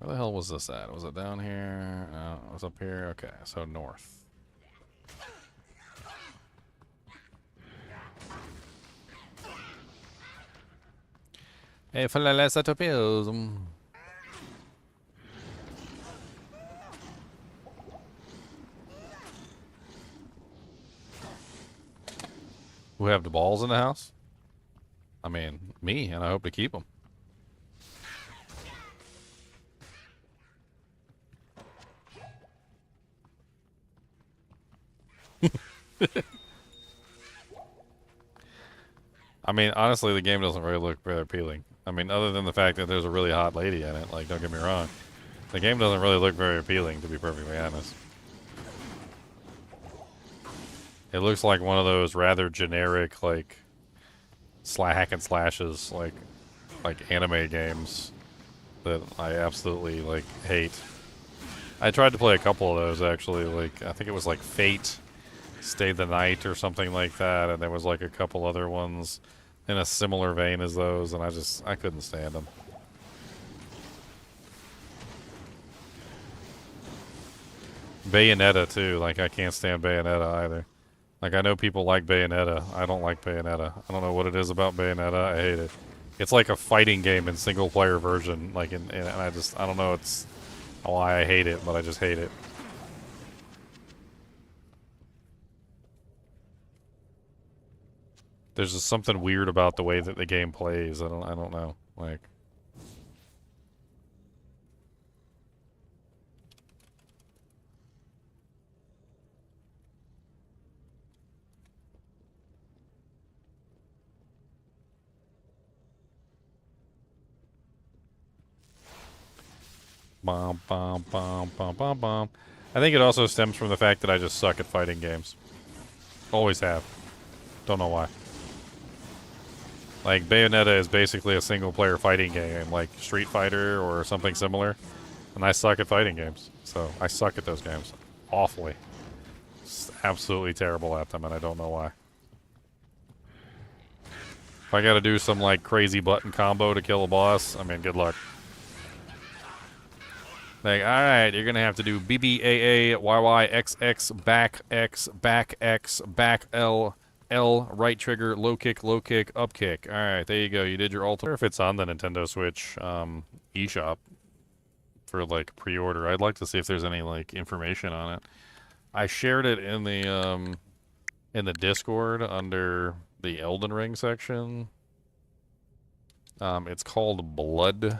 Where the hell was this at? Was it down here? It was up here. Okay, so north. Hey, falalas atopils. Who have the balls in the house? I mean, me, and I hope to keep them. I mean, honestly, the game doesn't really look very appealing. I mean, other than the fact that there's a really hot lady in it, like, don't get me wrong. The game doesn't really look very appealing, to be perfectly honest. It looks like one of those rather generic, like, hack and slashes, like anime games that I absolutely, like, hate. I tried to play a couple of those, actually. Like, I think it was, like, Fate, Stay the Night, or something like that, and there was, like, a couple other ones in a similar vein as those, and I couldn't stand them. Bayonetta, too. Like, I can't stand Bayonetta either. Like, I know people like Bayonetta. I don't like Bayonetta. I don't know what it is about Bayonetta. I hate it. It's like a fighting game in single-player version. Like, and I don't know why I hate it, but I just hate it. There's just something weird about the way that the game plays. I don't know. Like, bom, bom, bom, bom, bom, bom. I think it also stems from the fact that I just suck at fighting games. Always have. Don't know why. Like, Bayonetta is basically a single-player fighting game, like Street Fighter or something similar. And I suck at fighting games. So, I suck at those games. Awfully. Just absolutely terrible at them, and I don't know why. If I gotta do some, like, crazy button combo to kill a boss, I mean, good luck. Like, alright, you're gonna have to do BBAA, YYXX, back X, back X, back L, L, right trigger, low kick, up kick. Alright, there you go. You did your ultimate. If it's on the Nintendo Switch eShop for, like, pre-order, I'd like to see if there's any, like, information on it. I shared it in the Discord under the Elden Ring section. It's called Blood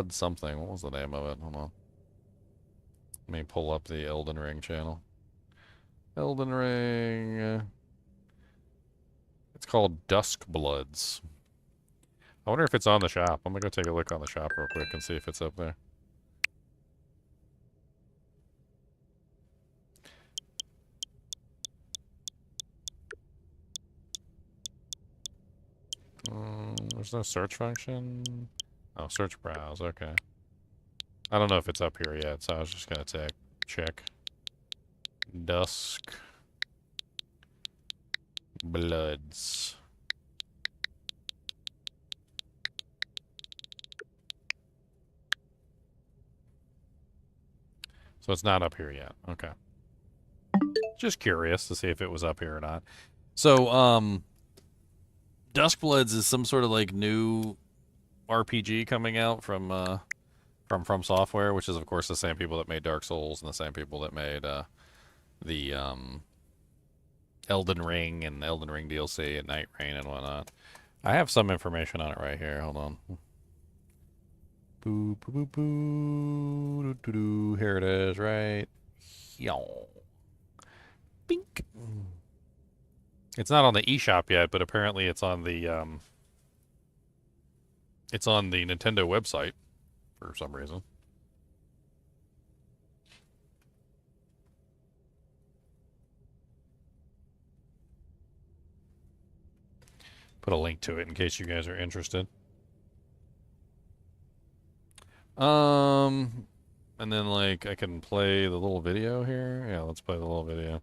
something. What was the name of it? Hold on. Let me pull up the Elden Ring channel. Elden Ring. It's called Dusk Bloods. I wonder if it's on the shop. I'm gonna go take a look on the shop real quick and see if it's up there. There's no search function. Oh, search browse. Okay. I don't know if it's up here yet, so I was just gonna check. Dusk Bloods. So it's not up here yet. Okay. Just curious to see if it was up here or not. So, Dusk Bloods is some sort of like new RPG coming out from Software, which is of course the same people that made Dark Souls and the same people that made the Elden Ring and Elden Ring DLC and Night Rain and whatnot. I have some information on it right here. Hold on. Boo, boo, boo, boo. Doo, doo, doo. Here it is, right? Yo. Bink. It's not on the eShop yet, but apparently it's on the Nintendo website for some reason. Put a link to it in case you guys are interested. And then like I can play the little video here. Yeah, let's play the little video.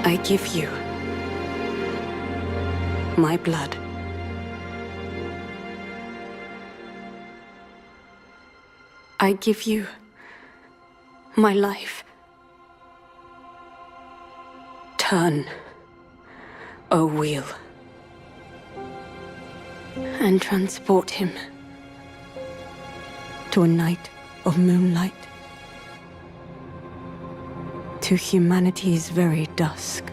I give you my blood. I give you my life. Turn, O wheel, and transport him to a night of moonlight, to humanity's very dusk.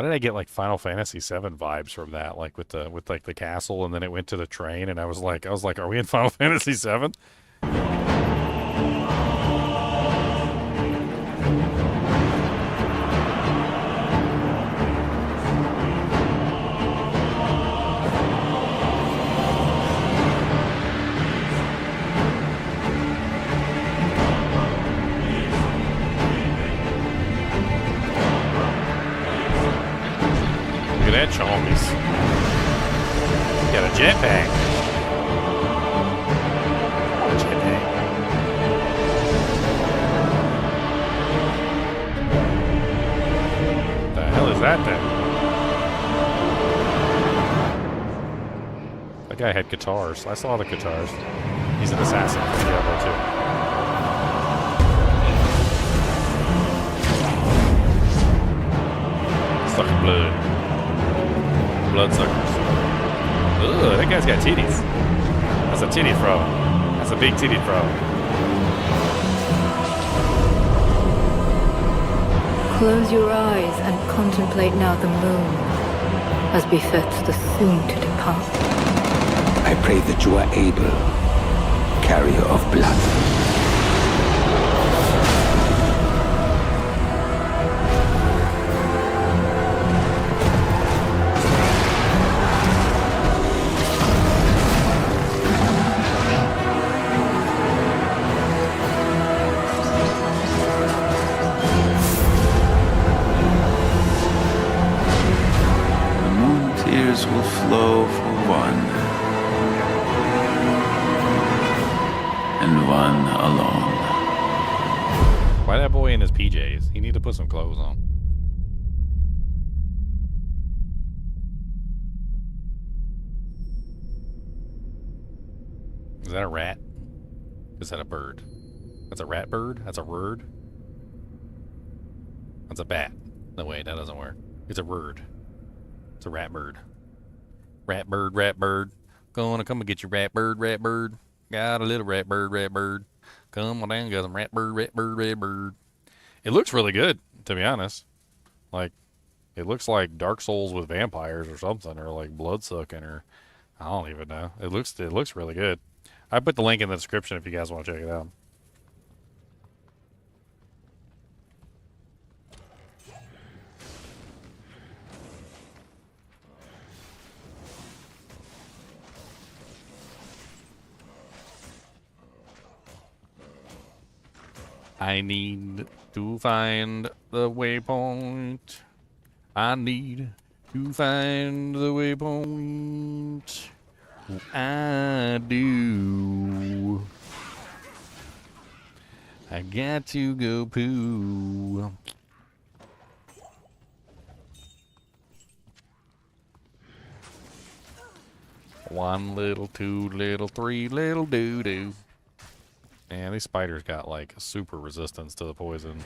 I get like Final Fantasy VII vibes from that, like with like the castle, and then it went to the train, and I was like, are we in Final Fantasy VII? That chompies. Got a jetpack. Jetpack. What the hell is that then? That guy had guitars. I saw the guitars. He's an assassin from Diablo 2. blood. Bloodsuckers. Ugh, that guy's got titties. That's a titty frog. That's a big titty frog. Close your eyes and contemplate now the moon, as befits the soon to depart. I pray that you are able, carrier of blood. Will flow for one, and one alone. Why that boy in his PJs? He need to put some clothes on. Is that a rat? Is that a bird? That's a rat bird? That's a word? That's a bat. No, wait, that doesn't work. It's a word. It's a rat bird. Rat bird. Gonna come and get your rat bird. Got a little rat bird. Come on down, got some rat bird. It looks really good, to be honest. Like, it looks like Dark Souls with vampires or something, or like blood sucking, or I don't even know. It looks really good. I put the link in the description if you guys want to check it out. I need to find the waypoint. I need to find the waypoint. I do. I got to go poo. One little, two little, three little doo-doo. Man, these spiders got like a super resistance to the poison.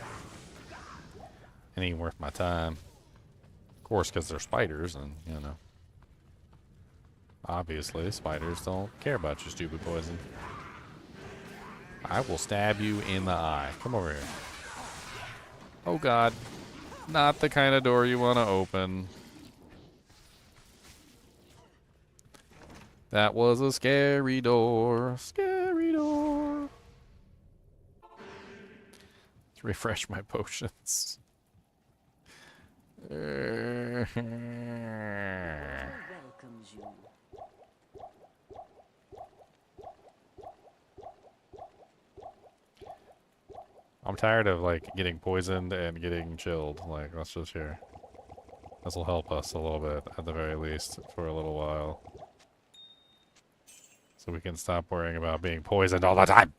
It ain't worth my time. Of course, because they're spiders, and you know. Obviously, spiders don't care about your stupid poison. I will stab you in the eye. Come over here. Oh god. Not the kind of door you want to open. That was a scary door. Scary door. Let's refresh my potions. I'm tired of like getting poisoned and getting chilled. Like, let's just here. This will help us a little bit, at the very least, for a little while. So we can stop worrying about being poisoned all the time.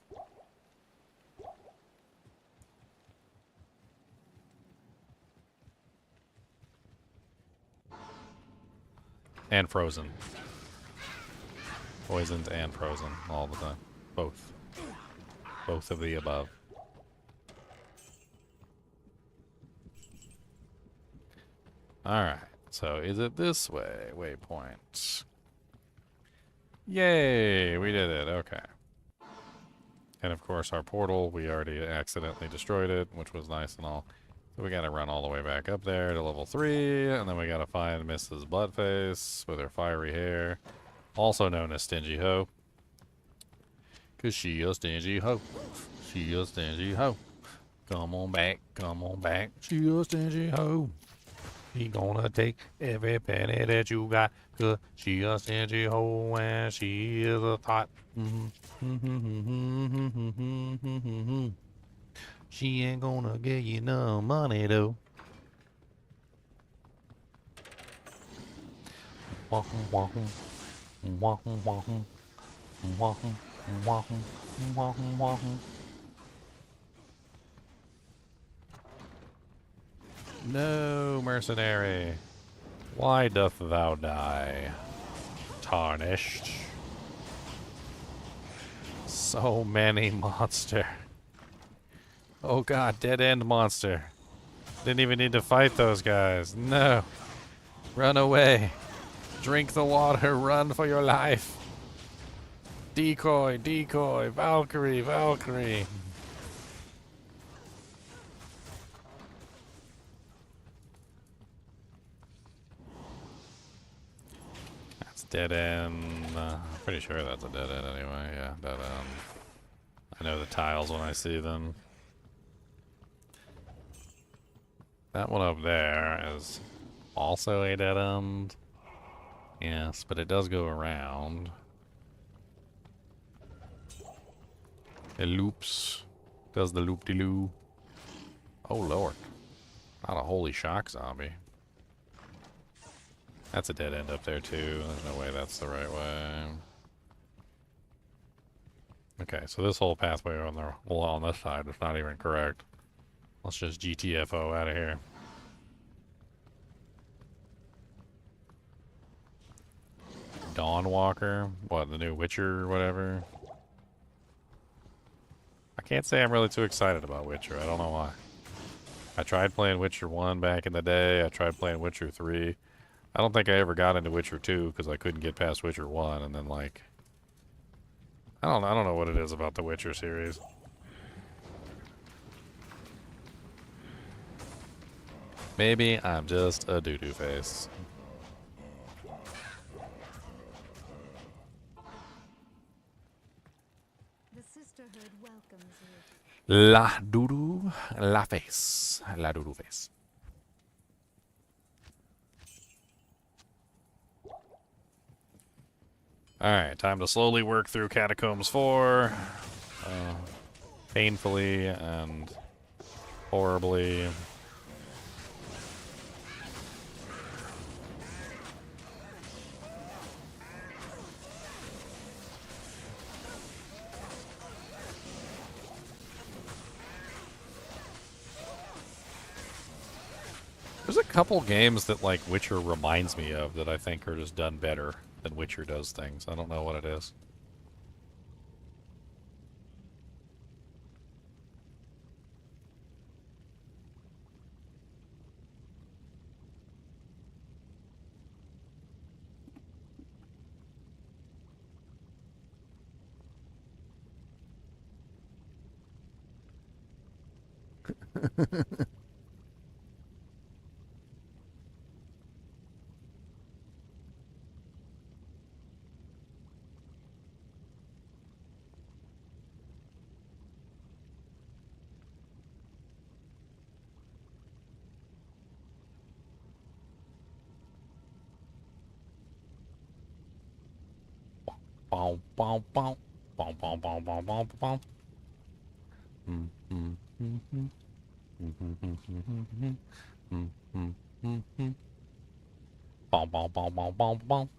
And frozen. Poisoned and frozen all the time. Both. Both of the above. Alright, so is it this way? Waypoint. Yay, we did it, okay. And of course our portal, we already accidentally destroyed it, which was nice and all. So we gotta run all the way back up there to level 3, and then we gotta find Mrs. Bloodface with her fiery hair, also known as Stingy Ho. Cause she a stingy hoe. She a stingy hoe. Come on back, she a stingy hoe. She gonna take every penny that you got, cause she a stingy hoe and she is a thought. She ain't gonna give you no money though. No, mercenary. Why doth thou die? Tarnished. So many monster. Oh god, dead end monster. Didn't even need to fight those guys. No. Run away. Drink the water. Run for your life. Decoy, decoy, Valkyrie, Valkyrie. That's dead end. Pretty sure that's a dead end anyway. Yeah, dead end. I know the tiles when I see them. That one up there is also a dead end. Yes, but it does go around. It loops. Does the loop-de-loo. Oh, Lord. Not a holy shock zombie. That's a dead end up there, too. There's no way that's the right way. Okay, so this whole pathway on this side is not even correct. Let's just GTFO out of here. Dawnwalker? What, the new Witcher or whatever? I can't say I'm really too excited about Witcher. I don't know why. I tried playing Witcher 1 back in the day. I tried playing Witcher 3. I don't think I ever got into Witcher 2 because I couldn't get past Witcher 1, and then like I don't know what it is about the Witcher series. Maybe I'm just a doo-doo face. The sisterhood welcomes you. La doo-doo, la face. La doo-doo face. Alright, time to slowly work through Catacombs 4. Painfully and horribly. There's a couple games that like Witcher reminds me of that I think are just done better than Witcher does things. I don't know what it is. Bow, bow, bow. Bow, bow, bow, bow, bow, bow. Bow, bow, bow, bow, bow, bow.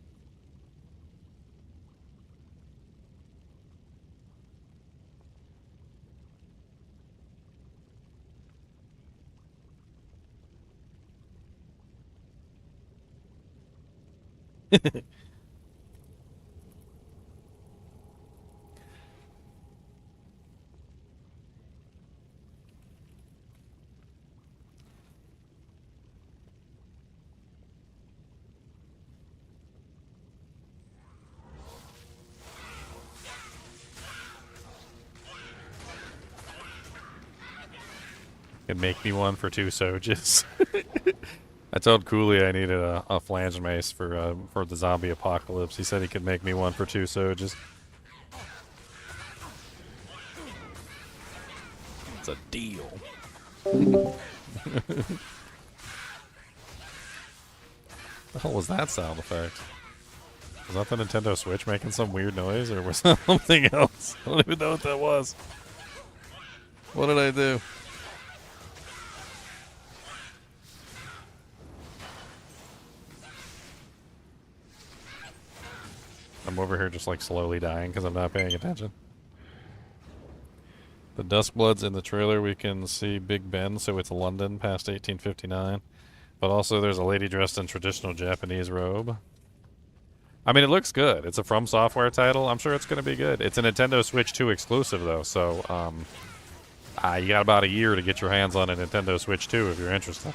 Could make me one for 2 Sojas. I told Cooley I needed a flange mace for the zombie apocalypse. He said he could make me one for 2 Sojas. It's a deal. The hell was that sound effect? Was that the Nintendo Switch making some weird noise, or was that something else? I don't even know what that was. What did I do? I'm over here just like slowly dying because I'm not paying attention. The Duskbloods in the trailer, we can see Big Ben, so it's London past 1859. But also there's a lady dressed in traditional Japanese robe. I mean, it looks good. It's a From Software title. I'm sure it's going to be good. It's a Nintendo Switch 2 exclusive, though, so you got about a year to get your hands on a Nintendo Switch 2 if you're interested.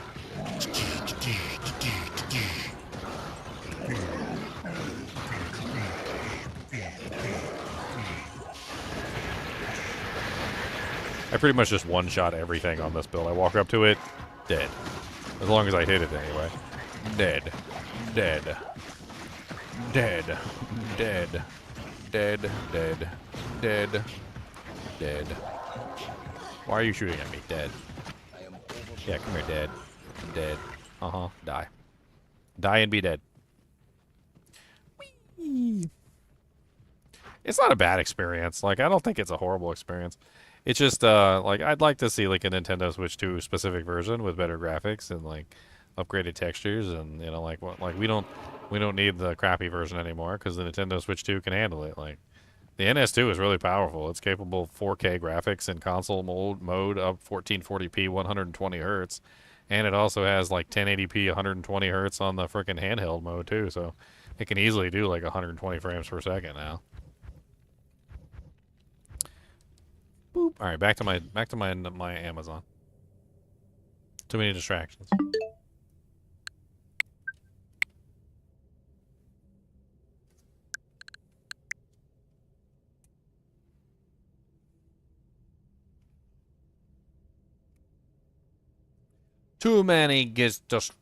I pretty much just one-shot everything on this build. I walk up to it, dead. As long as I hit it anyway. Dead. Dead. Dead. Dead. Dead. Dead. Dead. Dead. Why are you shooting at me? Dead. Yeah, come here, dead. Dead. Uh-huh. Die. Die and be dead. Whee! It's not a bad experience. Like, I don't think it's a horrible experience. It's just, like, I'd like to see, like, a Nintendo Switch 2 specific version with better graphics and, like, upgraded textures and, you know, like, what, like, we don't need the crappy version anymore because the Nintendo Switch 2 can handle it. Like, the NS2 is really powerful. It's capable of 4K graphics in console mode up 1440p, 120 hertz. And it also has, like, 1080p, 120 hertz on the freaking handheld mode, too. So it can easily do, like, 120 frames per second now. Boop. All right, back to my Amazon. Too many distractions. Too many distractions.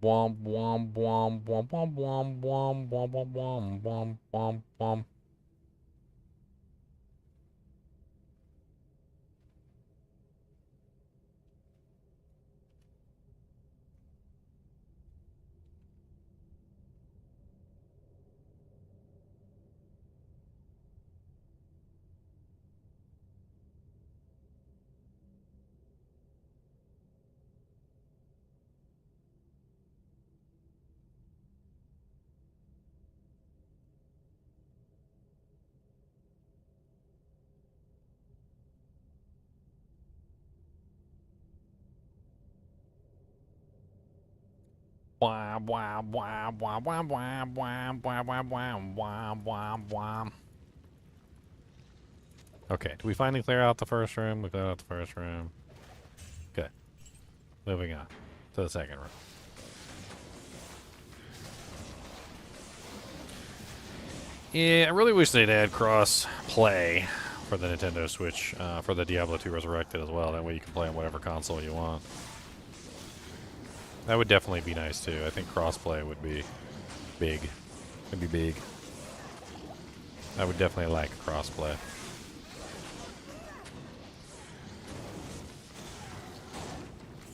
Womp womp womp womp womp womp womp womp womp womp womp womp. Wah wah wah wah wah wah wah wah wah wah wah wah. Okay, do we finally clear out the first room? We cleared out the first room. Good. Moving on to the second room. Yeah, I really wish they'd add cross-play for the Nintendo Switch, for the Diablo 2 Resurrected as well. That way you can play on whatever console you want. That would definitely be nice, too. I think cross-play would be big. It'd be big. I would definitely like cross-play.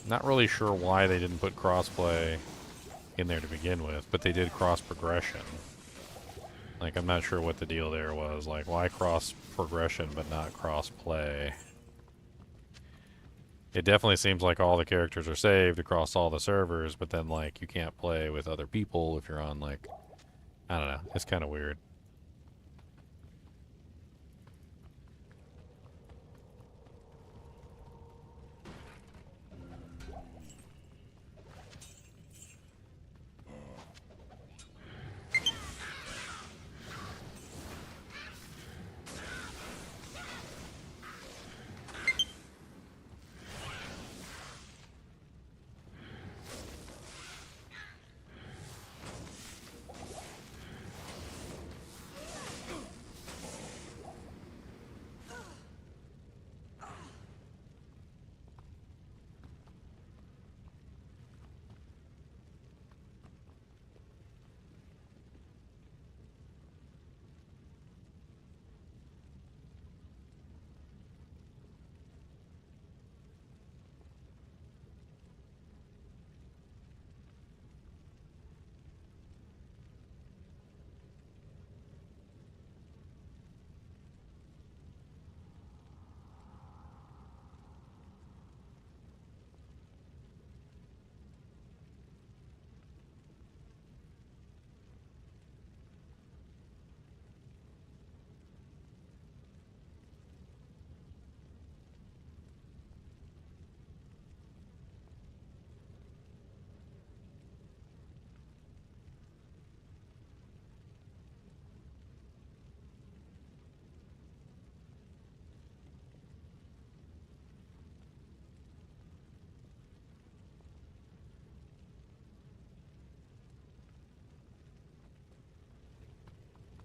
Not really sure why they didn't put cross-play in there to begin with, but they did cross-progression. Like, I'm not sure what the deal there was. Like, why cross-progression but not cross-play? It definitely seems like all the characters are saved across all the servers, but then, like, you can't play with other people if you're on, like... I don't know. It's kind of weird.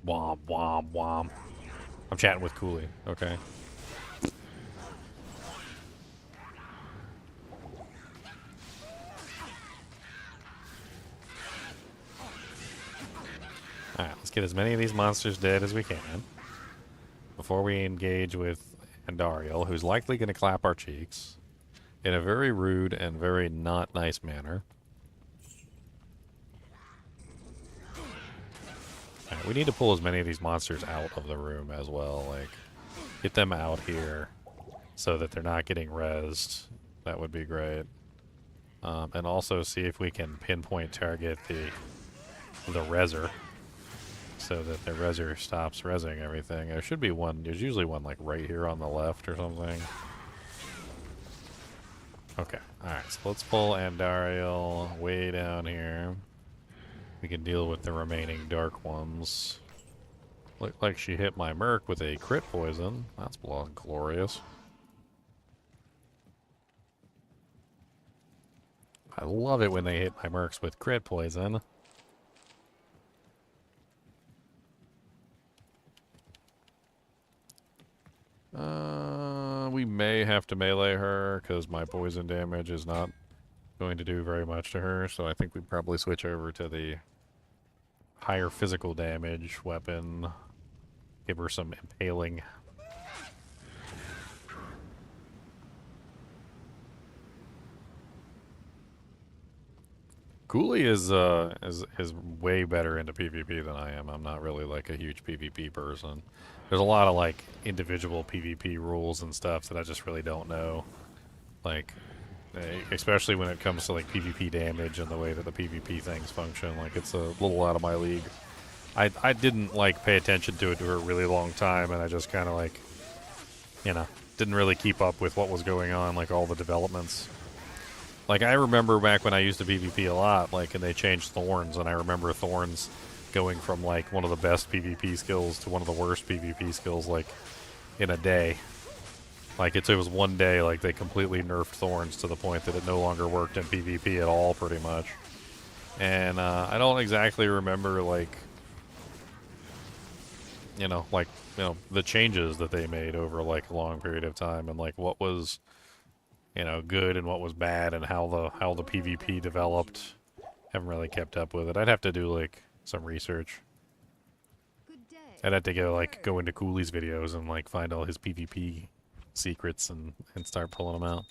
Womp, womp, womp. I'm chatting with Cooley. Okay. Alright, let's get as many of these monsters dead as we can before we engage with Andariel, who's likely going to clap our cheeks in a very rude and very not nice manner. Alright, we need to pull as many of these monsters out of the room as well. Like, get them out here so that they're not getting rezzed. That would be great. And also see if we can pinpoint target the rezzer, so that the rezzer stops rezzing everything. There should be one, there's usually one like right here on the left or something. Okay, alright, so let's pull Andariel way down here. We can deal with the remaining dark ones. Looked like she hit my merc with a crit poison. That's glorious. I love it when they hit my mercs with crit poison. We may have to melee her because my poison damage is not going to do very much to her, so I think we'd probably switch over to the higher physical damage weapon. Give her some impaling. Cooley is way better into PvP than I am. I'm not really like a huge PvP person. There's a lot of like individual PvP rules and stuff that I just really don't know. Like, especially when it comes to like PvP damage and the way that the PvP things function. Like, it's a little out of my league. I didn't like pay attention to it for a really long time, and I just kind of like, you know, didn't really keep up with what was going on, like all the developments. Like, I remember back when I used to PvP a lot, like, and they changed Thorns, and I remember Thorns going from, like, one of the best PvP skills to one of the worst PvP skills, like, in a day. Like, it was one day, like, they completely nerfed Thorns to the point that it no longer worked in PvP at all, pretty much. And, I don't exactly remember, like, you know, the changes that they made over, like, a long period of time, and, like, what was, you know, good and what was bad, and how the PvP developed. Haven't really kept up with it. I'd have to do like some research. I'd have to go into Cooley's videos and like find all his PvP secrets and start pulling them out.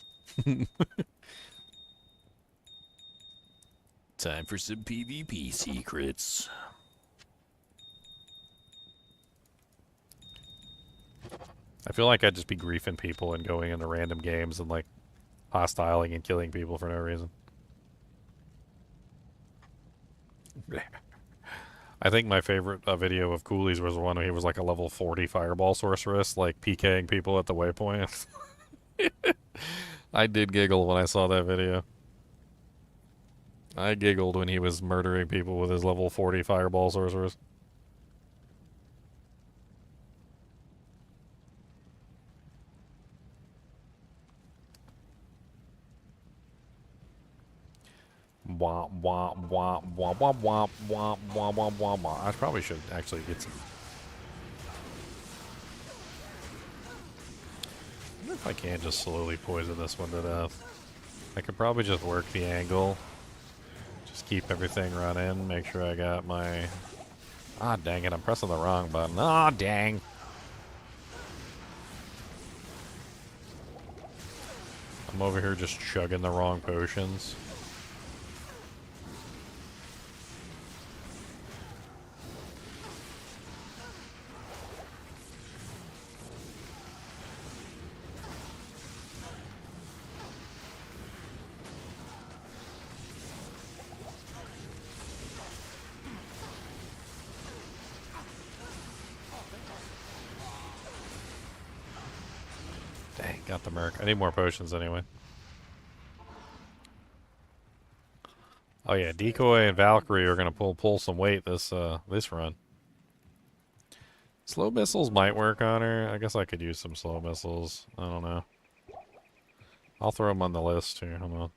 Time for some PvP secrets. I feel like I'd just be griefing people and going into random games and like hostiling and killing people for no reason. I think my favorite video of Cooley's was one where he was like a level 40 fireball sorceress, like PKing people at the waypoint. I did giggle when I saw that video. I giggled when he was murdering people with his level 40 fireball sorceress. Wah, wah, wah, wah, wah, wah, wah, wah, wah, wah, wah. I probably should actually get some. I wonder if I can just slowly poison this one to death. I could probably just work the angle. Just keep everything running. Make sure I got my... Ah, dang it. I'm pressing the wrong button. Ah, dang. I'm over here just chugging the wrong potions. Got the merc. I need more potions anyway. Oh yeah, Decoy and Valkyrie are gonna pull some weight this run. Slow missiles might work on her. I guess I could use some slow missiles. I don't know. I'll throw them on the list here. Hold on.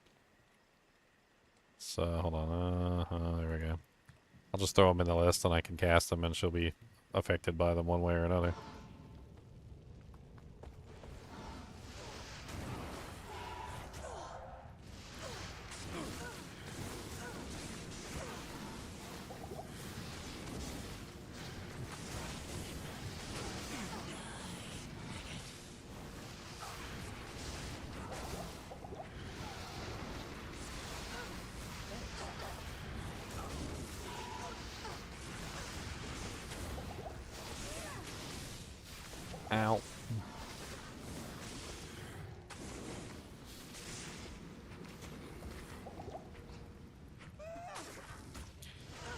So hold on. There we go. I'll just throw them in the list and I can cast them and she'll be affected by them one way or another. Ow.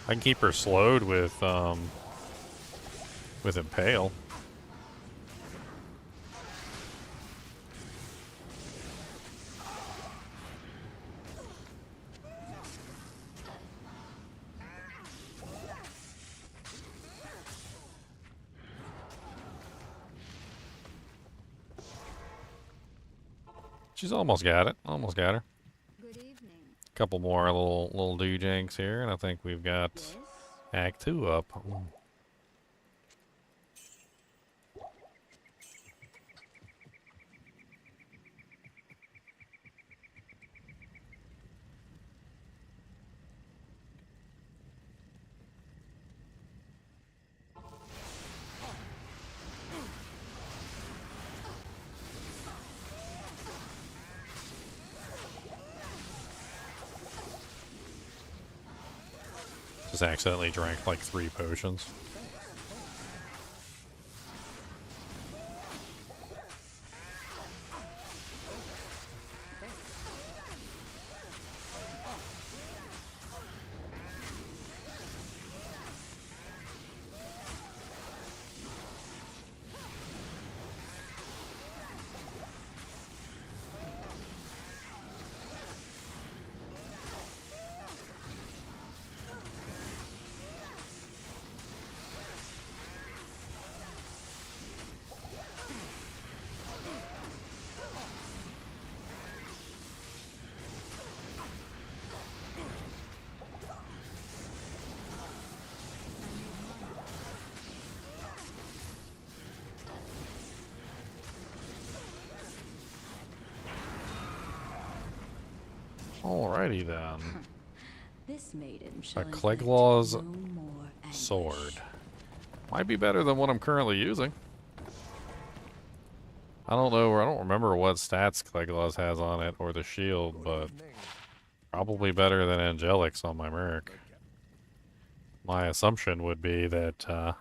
I can keep her slowed with Impale. She's almost got it. Almost got her. Good evening. Couple more little do-janks here, and I think we've got Yes? Act 2 up. Just accidentally drank like 3 potions. Alrighty then. This maiden A shall Cleglaw's inflict no more anguish. sword. Might be better than what I'm currently using. I don't know, or I don't remember what stats Cleglaw's has on it, or the shield, but probably better than Angelic's on my Merc. My assumption would be that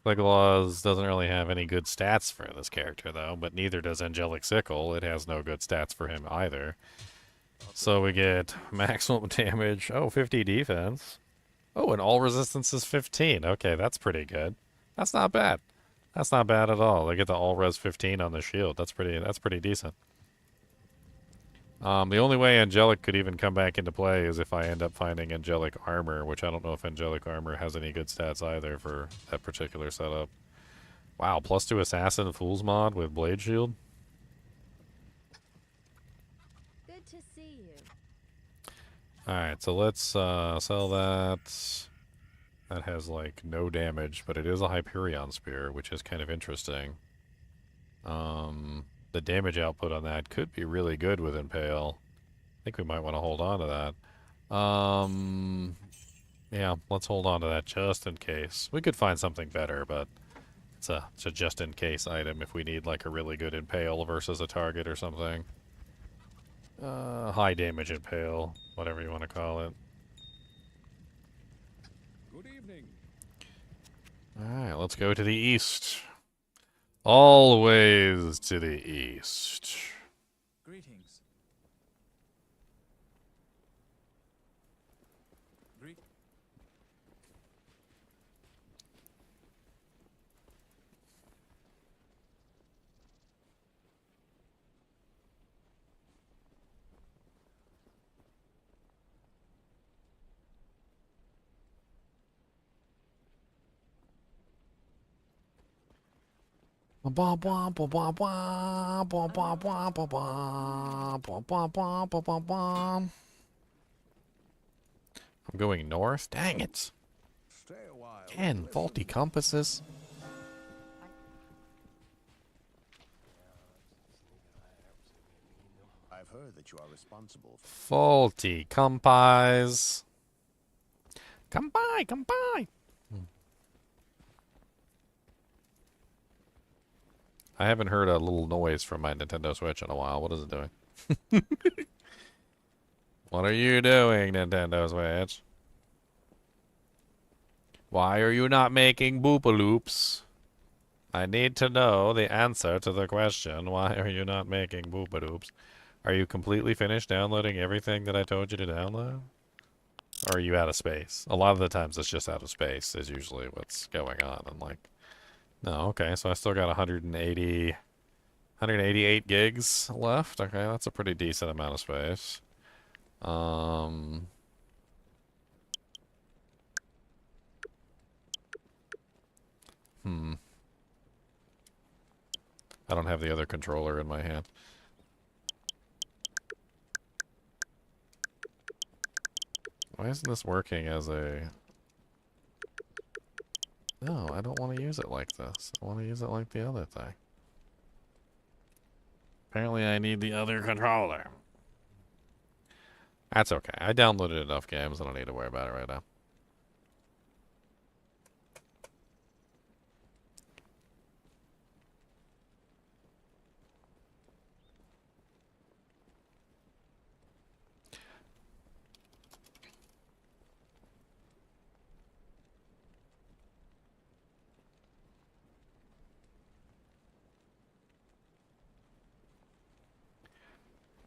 Cleglaw's doesn't really have any good stats for this character, though, but neither does Angelic Sickle. It has no good stats for him either. So we get maximum damage, 50 defense. Oh, and all resistance is 15. Okay, that's pretty good. That's not bad. That's not bad at all. They get the all res 15 on the shield. That's pretty decent. The only way Angelic could even come back into play is if I end up finding Angelic Armor, which I don't know if Angelic Armor has any good stats either for that particular setup. Wow, +2 Assassin Fool's Mod with Blade Shield. Good to see you. Alright, so let's sell that. That has, like, no damage, but it is a Hyperion Spear, which is kind of interesting. The damage output on that could be really good with Impale. I think we might want to hold on to that. Yeah, let's hold on to that just in case. We could find something better, but it's a just-in-case item if we need, like, a really good Impale versus a target or something. High damage Impale, whatever you want to call it. Good evening. Alright, let's go to the east. Always to the east. Greetings. I'm going north? Dang it. Stay a while. Again, faulty compasses. I've heard that you are responsible for Faulty compis. Come by, come by. I haven't heard a little noise from my Nintendo Switch in a while. What is it doing? What are you doing, Nintendo Switch? Why are you not making boopaloops? I need to know the answer to the question. Why are you not making boopaloops? Are you completely finished downloading everything that I told you to download? Or are you out of space? A lot of the times it's just out of space is usually what's going on. I'm like, no, okay, so I still got 188 gigs left. Okay, that's a pretty decent amount of space. I don't have the other controller in my hand. Why isn't this working as a... No, I don't want to use it like this. I want to use it like the other thing. Apparently I need the other controller. That's okay. I downloaded enough games. I don't need to worry about it right now.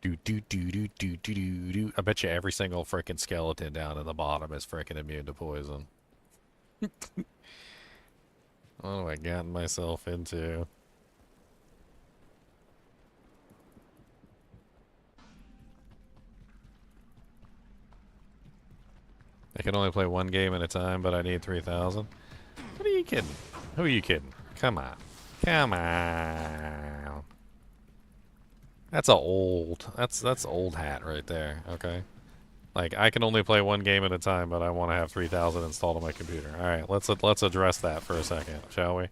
Do do do do do do do do. I bet you every single freaking skeleton down in the bottom is freaking immune to poison. What have I gotten myself into? I can only play one game at a time, but I need 3,000. What are you kidding? Who are you kidding? Come on. Come on. That's that's old hat right there, okay? Like, I can only play one game at a time, but I want to have 3,000 installed on my computer. Alright, let's address that for a second, shall we?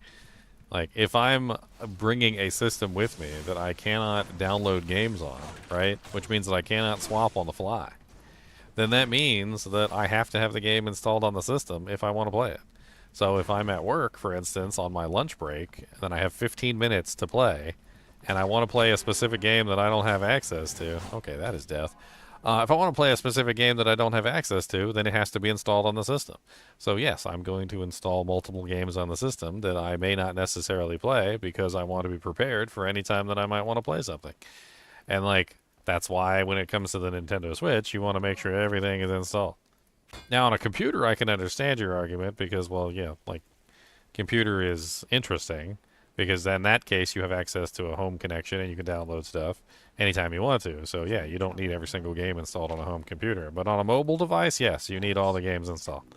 Like, if I'm bringing a system with me that I cannot download games on, right? Which means that I cannot swap on the fly. Then that means that I have to have the game installed on the system if I want to play it. So if I'm at work, for instance, on my lunch break, then I have 15 minutes to play, and I want to play a specific game that I don't have access to. Okay, that is death. If I want to play a specific game that I don't have access to, then it has to be installed on the system. So yes, I'm going to install multiple games on the system that I may not necessarily play because I want to be prepared for any time that I might want to play something. And like, that's why when it comes to the Nintendo Switch, you want to make sure everything is installed. Now on a computer, I can understand your argument because, well, yeah, like, computer is interesting. Because in that case, you have access to a home connection and you can download stuff anytime you want to. So yeah, you don't need every single game installed on a home computer. But on a mobile device, yes, you need all the games installed.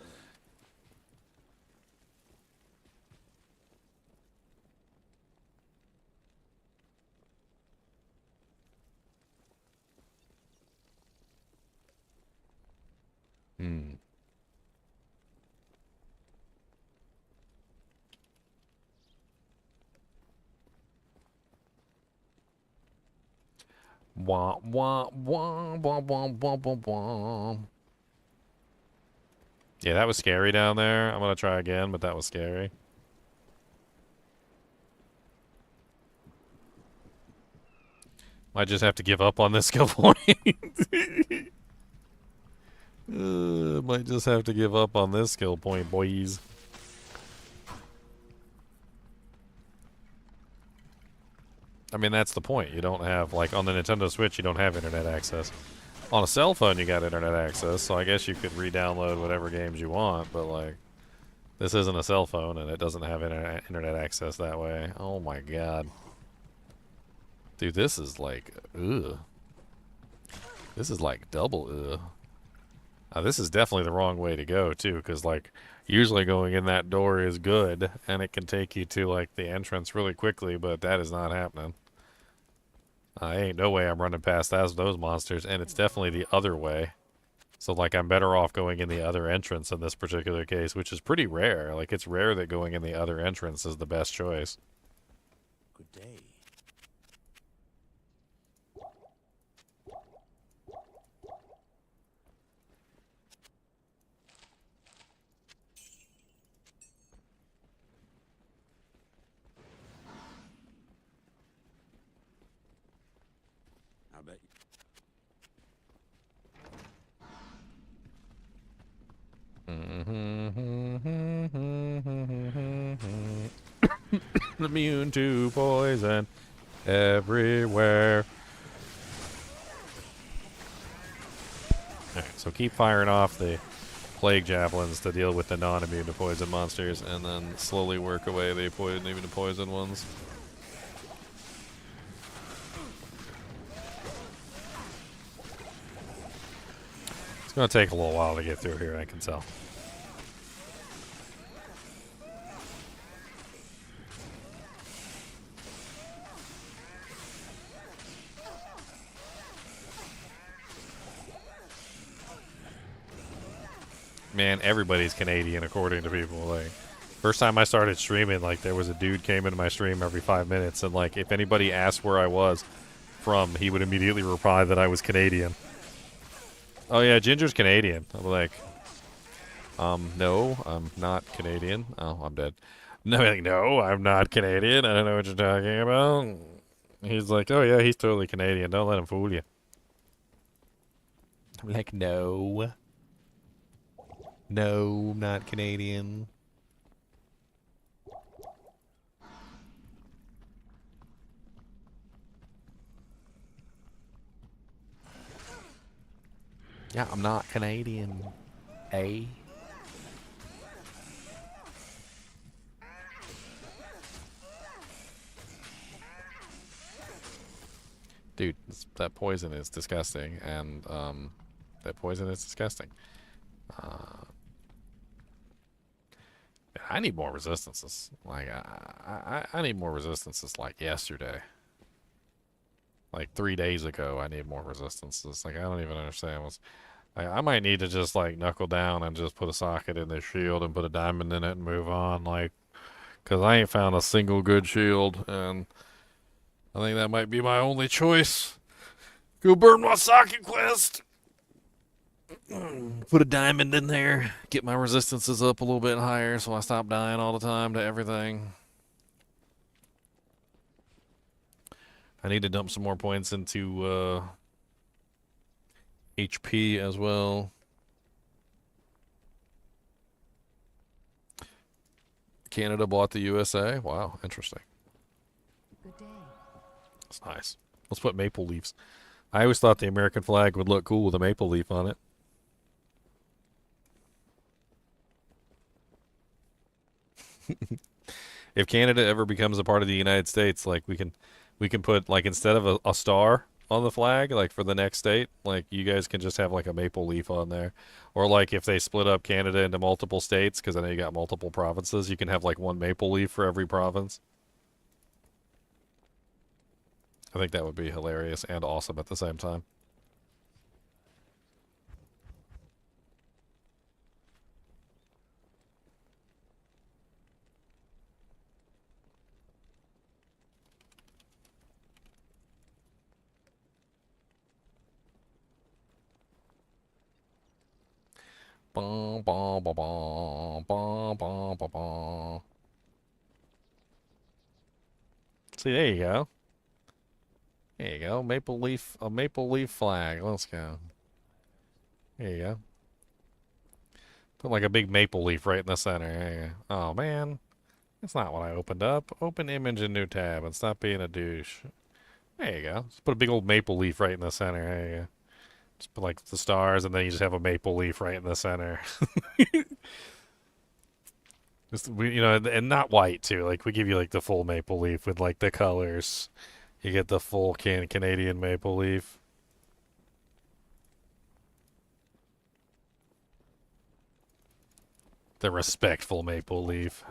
Wah, wah, wah, wah, wah, wah, wah, wah. Yeah, that was scary down there. I'm gonna try again, but that was scary. Might just have to give up on this skill point. Might just have to give up on this skill point, boys. I mean, that's the point. You don't have, like, on the Nintendo Switch, you don't have internet access. On a cell phone, you got internet access, so I guess you could re-download whatever games you want, but, like, this isn't a cell phone, and it doesn't have internet access that way. Oh, my God. Dude, this is, like, ugh. This is, like, double ugh. This is definitely the wrong way to go, too, because, like, usually going in that door is good, and it can take you to, like, the entrance really quickly, but that is not happening. Ain't no way I'm running past those monsters, and it's definitely the other way. So, like, I'm better off going in the other entrance in this particular case, which is pretty rare. Like, it's rare that going in the other entrance is the best choice. Good day. I bet you. Immune to poison everywhere. Alright, so keep firing off the plague javelins to deal with the non-immune to poison monsters, and then slowly work away the immune to poison ones. It's gonna take a little while to get through here, I can tell. Man, everybody's Canadian according to people. Like, first time I started streaming, like, there was a dude came into my stream every 5 minutes, and like, if anybody asked where I was from, he would immediately reply that I was Canadian. Oh yeah, Ginger's Canadian. I'm like, no, I'm not Canadian. Oh, I'm dead. No, like, no, I'm not Canadian. I don't know what you're talking about. He's like, oh yeah, he's totally Canadian. Don't let him fool you. I'm like, no. No, I'm not Canadian. Yeah, I'm not Canadian. Eh? Dude, that poison is disgusting, and that poison is disgusting. I need more resistances. Like, I need more resistances like yesterday. Like 3 days ago, I need more resistances. Like, I don't even understand what's... I might need to just, like, knuckle down and just put a socket in this shield and put a diamond in it and move on. Like, because I ain't found a single good shield, and I think that might be my only choice. Go burn my socket quest! Put a diamond in there, get my resistances up a little bit higher so I stop dying all the time to everything. I need to dump some more points into HP as well. Canada bought the USA. Wow, interesting. Good day. That's nice. Let's put maple leaves. I always thought the American flag would look cool with a maple leaf on it. If Canada ever becomes a part of the United States, like we can put, like, instead of a star on the flag, like for the next state, like you guys can just have like a maple leaf on there. Or like if they split up Canada into multiple states, because I know you got multiple provinces, you can have like one maple leaf for every province. I think that would be hilarious and awesome at the same time. Bum, bum, bum, bum, bum, bum, bum, bum. See, there you go. There you go. Maple leaf, a maple leaf flag. Let's go. There you go. Put like a big maple leaf right in the center. There you go. Oh man, that's not what I opened up. Open image in new tab and stop being a douche. There you go. Just put a big old maple leaf right in the center. There you go. Just put like the stars, and then you just have a maple leaf right in the center. Just, you know, and not white too. Like we give you like the full maple leaf with like the colors. You get the full Canadian maple leaf. The respectful maple leaf.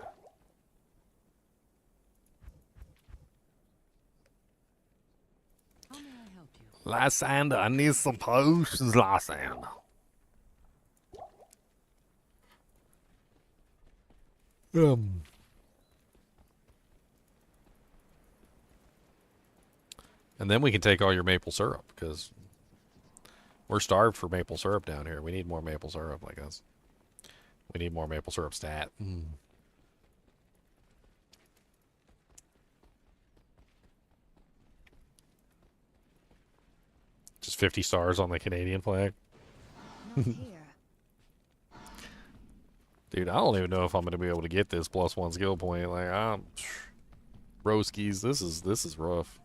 How may I help you? Lysander, I need some potions, Lysander. And then we can take all your maple syrup, because we're starved for maple syrup down here. We need more maple syrup, I guess. We need more maple syrup stat. Just 50 stars on the Canadian flag. Not here. Dude, I don't even know if I'm gonna be able to get this +1 skill point. Like, broskies, this is rough.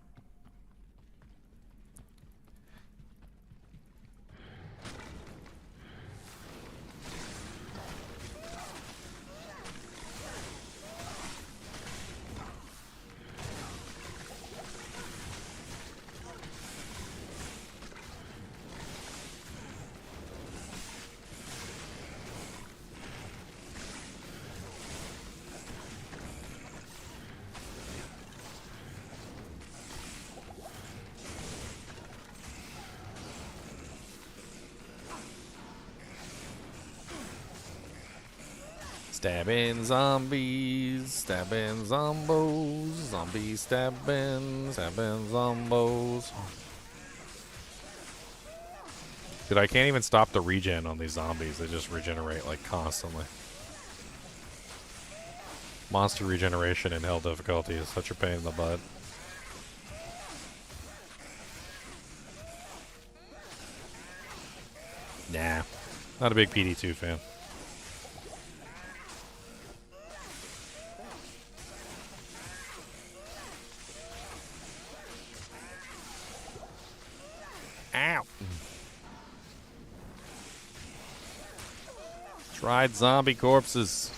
Stabbing zombies, stabbing zombos, zombies stabbing zombos. Dude, I can't even stop the regen on these zombies. They just regenerate like constantly. Monster regeneration in hell difficulty is such a pain in the butt. Nah, not a big PD2 fan. Ow. Tried zombie corpses.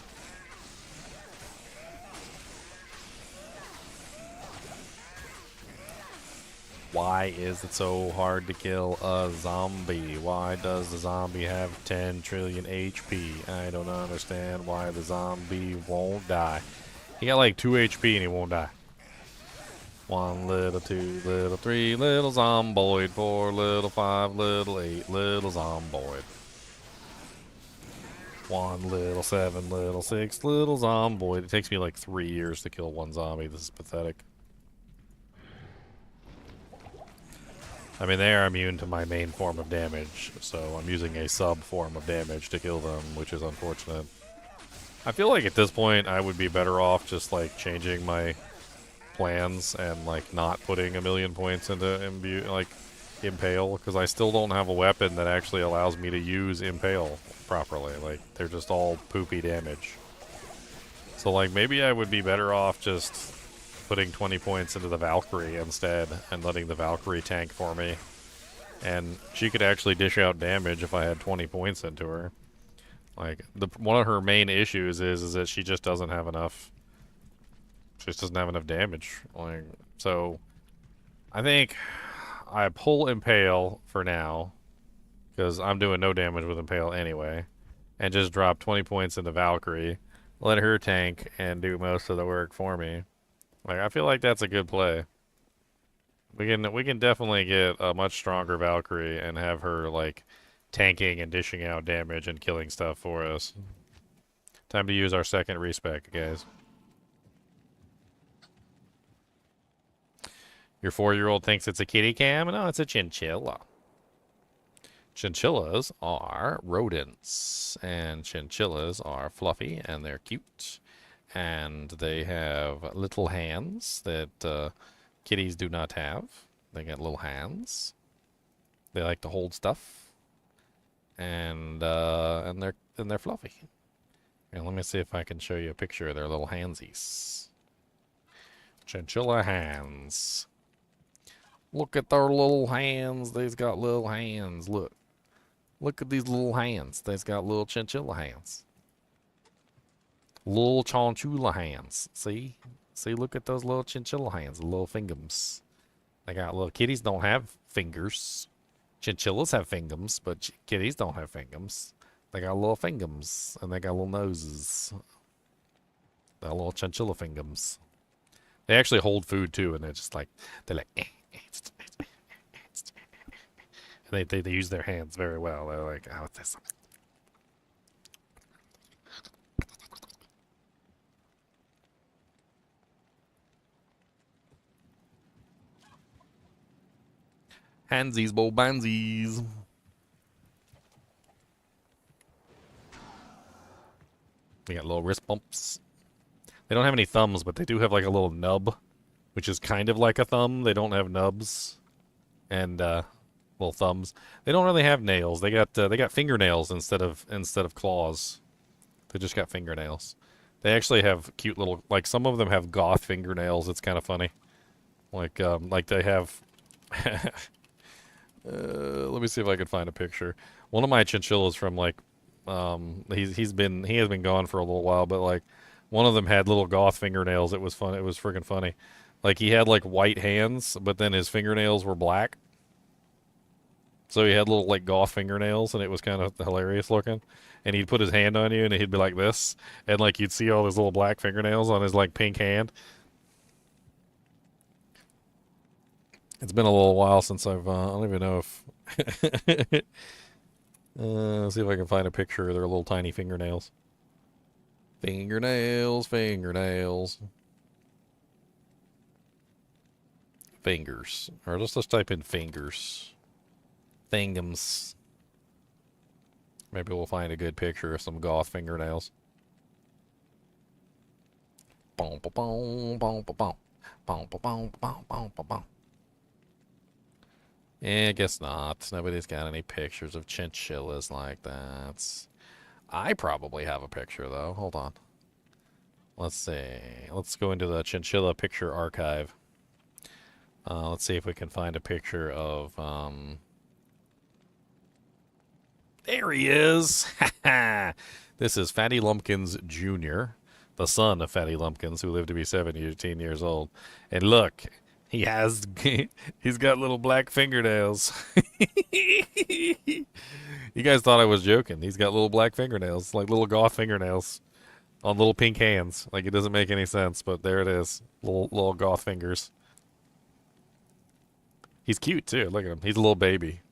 Why is it so hard to kill a zombie? Why does the zombie have 10 trillion HP? I don't understand why the zombie won't die. He got like 2 HP and he won't die. 1 little, 2 little, 3 little zomboid, 4 little, 5 little, 8 little zomboid. 1 little, 7 little, 6 little zomboid. It takes me like 3 years to kill 1 zombie. This is pathetic. I mean, they are immune to my main form of damage, so I'm using a sub form of damage to kill them, which is unfortunate. I feel like at this point I would be better off just like changing my plans and like not putting 1,000,000 points into Impale, because I still don't have a weapon that actually allows me to use Impale properly. Like, they're just all poopy damage. So like maybe I would be better off just putting 20 points into the Valkyrie instead and letting the Valkyrie tank for me. And she could actually dish out damage if I had 20 points into her. Like, one of her main issues is that she just doesn't have enough. She just doesn't have enough damage. Like, so I think I pull Impale for now, because I'm doing no damage with Impale anyway, and just drop 20 points into Valkyrie, let her tank and do most of the work for me. Like, I feel like that's a good play. We can definitely get a much stronger Valkyrie and have her like tanking and dishing out damage and killing stuff for us. Time to use our second respec, guys. Your 4-year-old thinks it's a kitty cam? No, it's a chinchilla. Chinchillas are rodents, and chinchillas are fluffy and they're cute, and they have little hands that kitties do not have. They got little hands. They like to hold stuff, and they're fluffy. And let me see if I can show you a picture of their little handsies. Chinchilla hands. Look at their little hands. They've got little hands. Look. Look at these little hands. They've got little chinchilla hands. Little chinchilla hands. See? See, look at those little chinchilla hands. Little fingers. They got little kitties don't have fingers. Chinchillas have fingers, but kitties don't have fingers. They got little fingers, and they got little noses. They're little chinchilla fingers. They actually hold food too, and they're just like, they're like, and they use their hands very well. They're like, oh, what's this? Handsies, bo bansies. They got little wrist bumps. They don't have any thumbs, but they do have like a little nub, which is kind of like a thumb. They don't have nubs and little thumbs. They don't really have nails. They got fingernails instead of claws. They just got fingernails. They actually have cute little, like some of them have goth fingernails. It's kind of funny. Like they have. Let me see if I can find a picture. One of my chinchillas from like, he has been gone for a little while, but like, one of them had little goth fingernails. It was fun. It was freaking funny. Like he had like white hands, but then his fingernails were black. So he had little like goth fingernails, and it was kind of hilarious looking. And he'd put his hand on you, and he'd be like this, and like you'd see all his little black fingernails on his like pink hand. It's been a little while since I don't even know if. Let's see if I can find a picture of their little tiny fingernails. Fingernails, fingernails. Fingers. Or let's type in fingers. Thingums. Maybe we'll find a good picture of some goth fingernails. Boom, boom, boom, boom, boom, boom, boom, boom, boom, boom. Yeah, I guess not. Nobody's got any pictures of chinchillas like that. I probably have a picture, though. Hold on. Let's see. Let's go into the chinchilla picture archive. Let's see if we can find a picture of, There he is! This is Fatty Lumpkins Jr., the son of Fatty Lumpkins, who lived to be 17 years old. And look, he's got little black fingernails. You guys thought I was joking. He's got little black fingernails, like little goth fingernails on little pink hands. Like, it doesn't make any sense, but there it is. Little goth fingers. He's cute, too. Look at him. He's a little baby.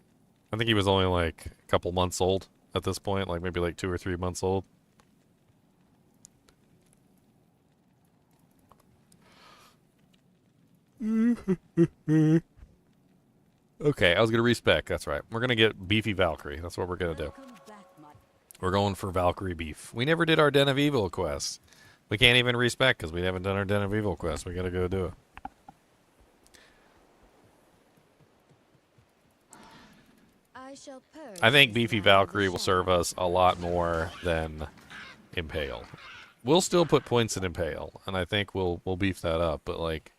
I think he was only, like, a couple months old at this point. Like, maybe, like, 2 or 3 months old. Okay, I was going to respec. That's right. We're going to get Beefy Valkyrie. That's what we're going to do. We're going for Valkyrie beef. We never did our Den of Evil quest. We can't even respec because we haven't done our Den of Evil quest. We got to go do it. I think Beefy Valkyrie will serve us a lot more than Impale. We'll still put points in Impale, and I think we'll beef that up. But like,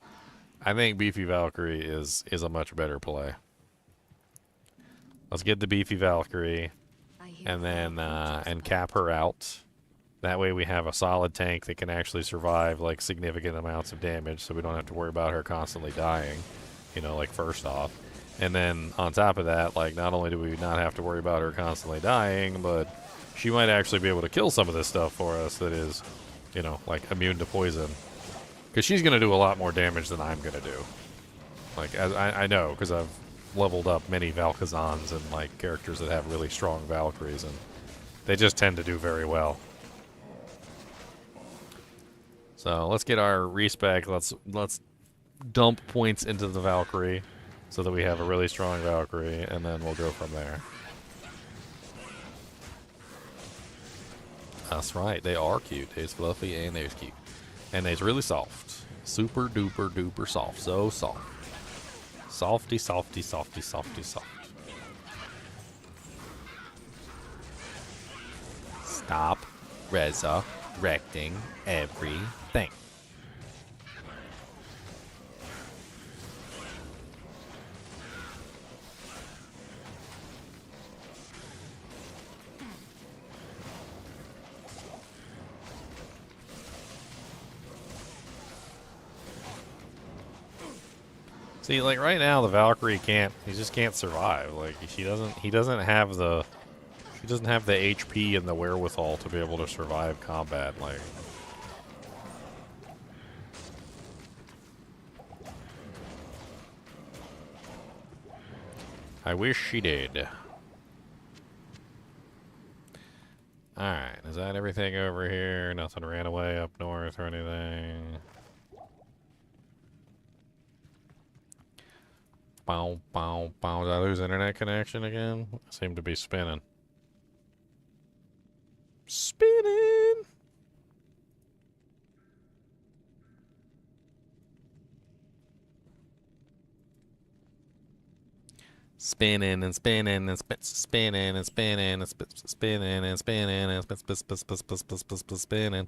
I think Beefy Valkyrie is a much better play. Let's get the Beefy Valkyrie, and then and cap her out. That way we have a solid tank that can actually survive like significant amounts of damage, so we don't have to worry about her constantly dying. You know, like first off. And then on top of that, like not only do we not have to worry about her constantly dying, but she might actually be able to kill some of this stuff for us that is, you know, like immune to poison. Because she's going to do a lot more damage than I'm going to do. Like, as I know, because I've leveled up many Valkazans and like characters that have really strong Valkyries, and they just tend to do very well. So let's get our respec. Let's dump points into the Valkyrie, so that we have a really strong Valkyrie, and then we'll go from there. That's right, they are cute. They're fluffy and they're cute. And they're really soft. Super duper duper soft. So soft. Softy, softy, softy, softy, soft. Stop resurrecting everything. See, like right now, the Valkyrie he just can't survive. Like he doesn't have the HP and the wherewithal to be able to survive combat. Like, I wish she did. Alright, is that everything over here? Nothing ran away up north or anything. Bow, bow, bow. Did I lose internet connection again? I seem to be spinning. Spinning! Spinning and spinning and spinning and spinning and spinning and spinning and spinning.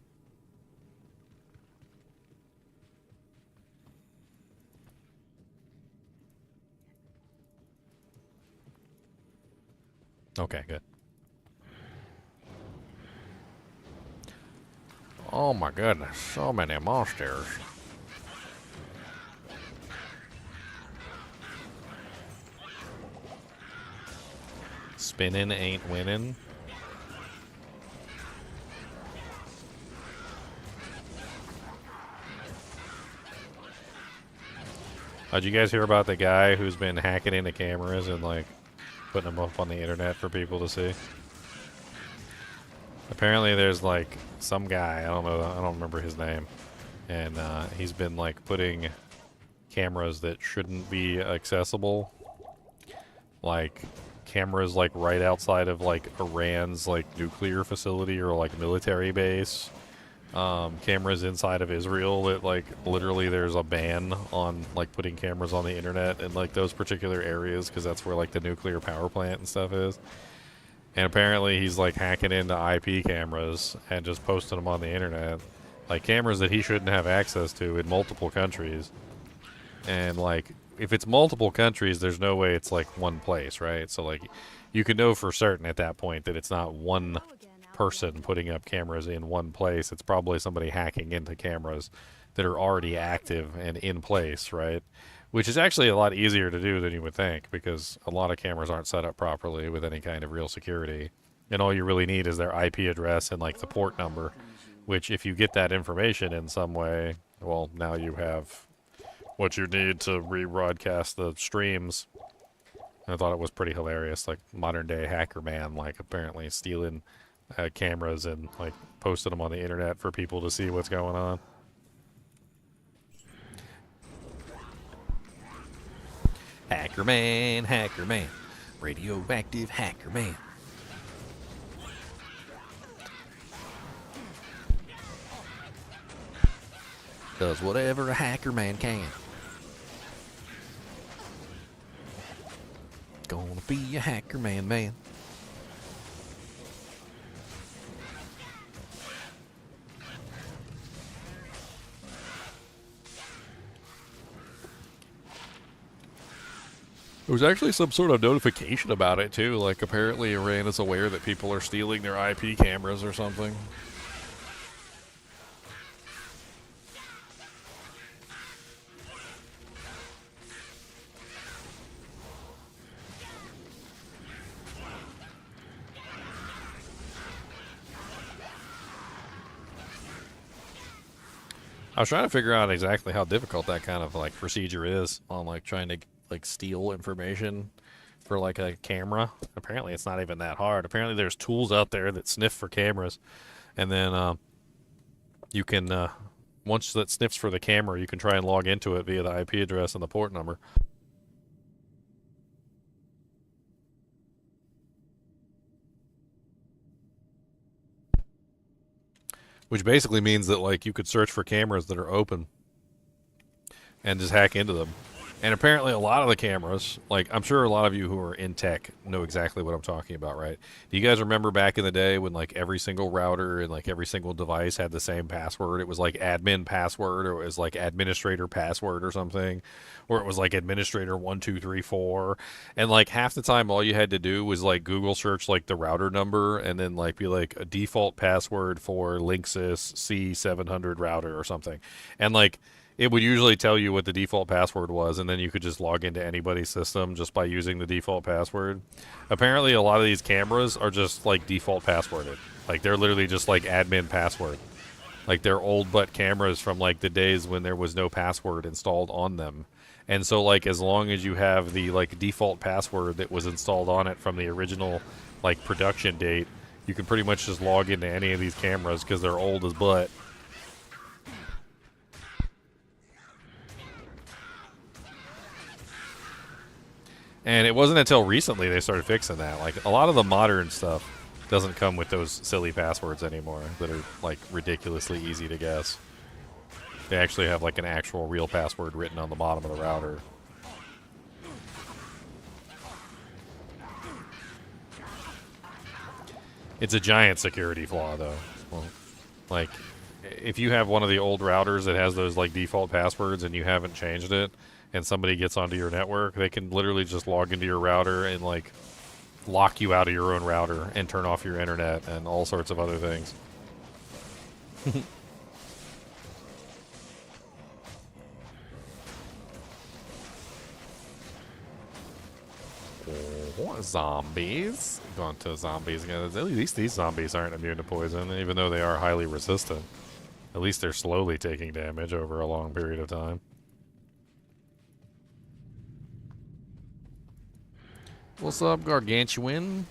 Okay, good. Oh my goodness, so many monsters. Spinning ain't winning. Did you guys hear about the guy who's been hacking into cameras and like putting them up on the internet for people to see? Apparently there's like some guy, I don't know, I don't remember his name, and he's been like putting cameras that shouldn't be accessible, like cameras like right outside of like Iran's like nuclear facility or like military base, cameras inside of Israel that like literally there's a ban on like putting cameras on the internet in like those particular areas because that's where like the nuclear power plant and stuff is. And apparently he's like hacking into IP cameras and just posting them on the internet, like cameras that he shouldn't have access to in multiple countries. And like if it's multiple countries, there's no way it's like one place, right? So like you can know for certain at that point that it's not one person putting up cameras in one place. It's probably somebody hacking into cameras that are already active and in place, right? Which is actually a lot easier to do than you would think, because a lot of cameras aren't set up properly with any kind of real security. And all you really need is their IP address and like the port number, which if you get that information in some way, well, now you have what you need to rebroadcast the streams. And I thought it was pretty hilarious, like modern day hacker man, like apparently stealing cameras and like posting them on the internet for people to see what's going on. Hacker man, radioactive hacker man. Does whatever a hacker man can. Gonna be a hacker man, man. There was actually some sort of notification about it too, like apparently Iran is aware that people are stealing their IP cameras or something. I was trying to figure out exactly how difficult that kind of like procedure is on like trying to like steal information for like a camera. Apparently it's not even that hard. Apparently there's tools out there that sniff for cameras, and then you can once that sniffs for the camera, you can try and log into it via the IP address and the port number. Which basically means that like you could search for cameras that are open and just hack into them. And apparently a lot of the cameras, like I'm sure a lot of you who are in tech know exactly what I'm talking about, right? Do you guys remember back in the day when like every single router and like every single device had the same password? It was like admin password, or it was like administrator password or something, or it was like administrator 1234. And like half the time all you had to do was like Google search like the router number and then like be like a default password for Linksys C700 router or something. And like it would usually tell you what the default password was, and then you could just log into anybody's system just by using the default password. Apparently, a lot of these cameras are just, like, default passworded. Like, they're literally just, like, admin password. Like, they're old butt cameras from, like, the days when there was no password installed on them. And so, like, as long as you have the, like, default password that was installed on it from the original, like, production date, you can pretty much just log into any of these cameras because they're old as butt. And it wasn't until recently they started fixing that. Like, a lot of the modern stuff doesn't come with those silly passwords anymore that are, like, ridiculously easy to guess. They actually have, like, an actual real password written on the bottom of the router. It's a giant security flaw, though. Well, like, if you have one of the old routers that has those, like, default passwords and you haven't changed it, and somebody gets onto your network, they can literally just log into your router and, like, lock you out of your own router and turn off your internet and all sorts of other things. Oh, zombies. Going to zombies again. At least these zombies aren't immune to poison, even though they are highly resistant. At least they're slowly taking damage over a long period of time. What's up, Gargantuan?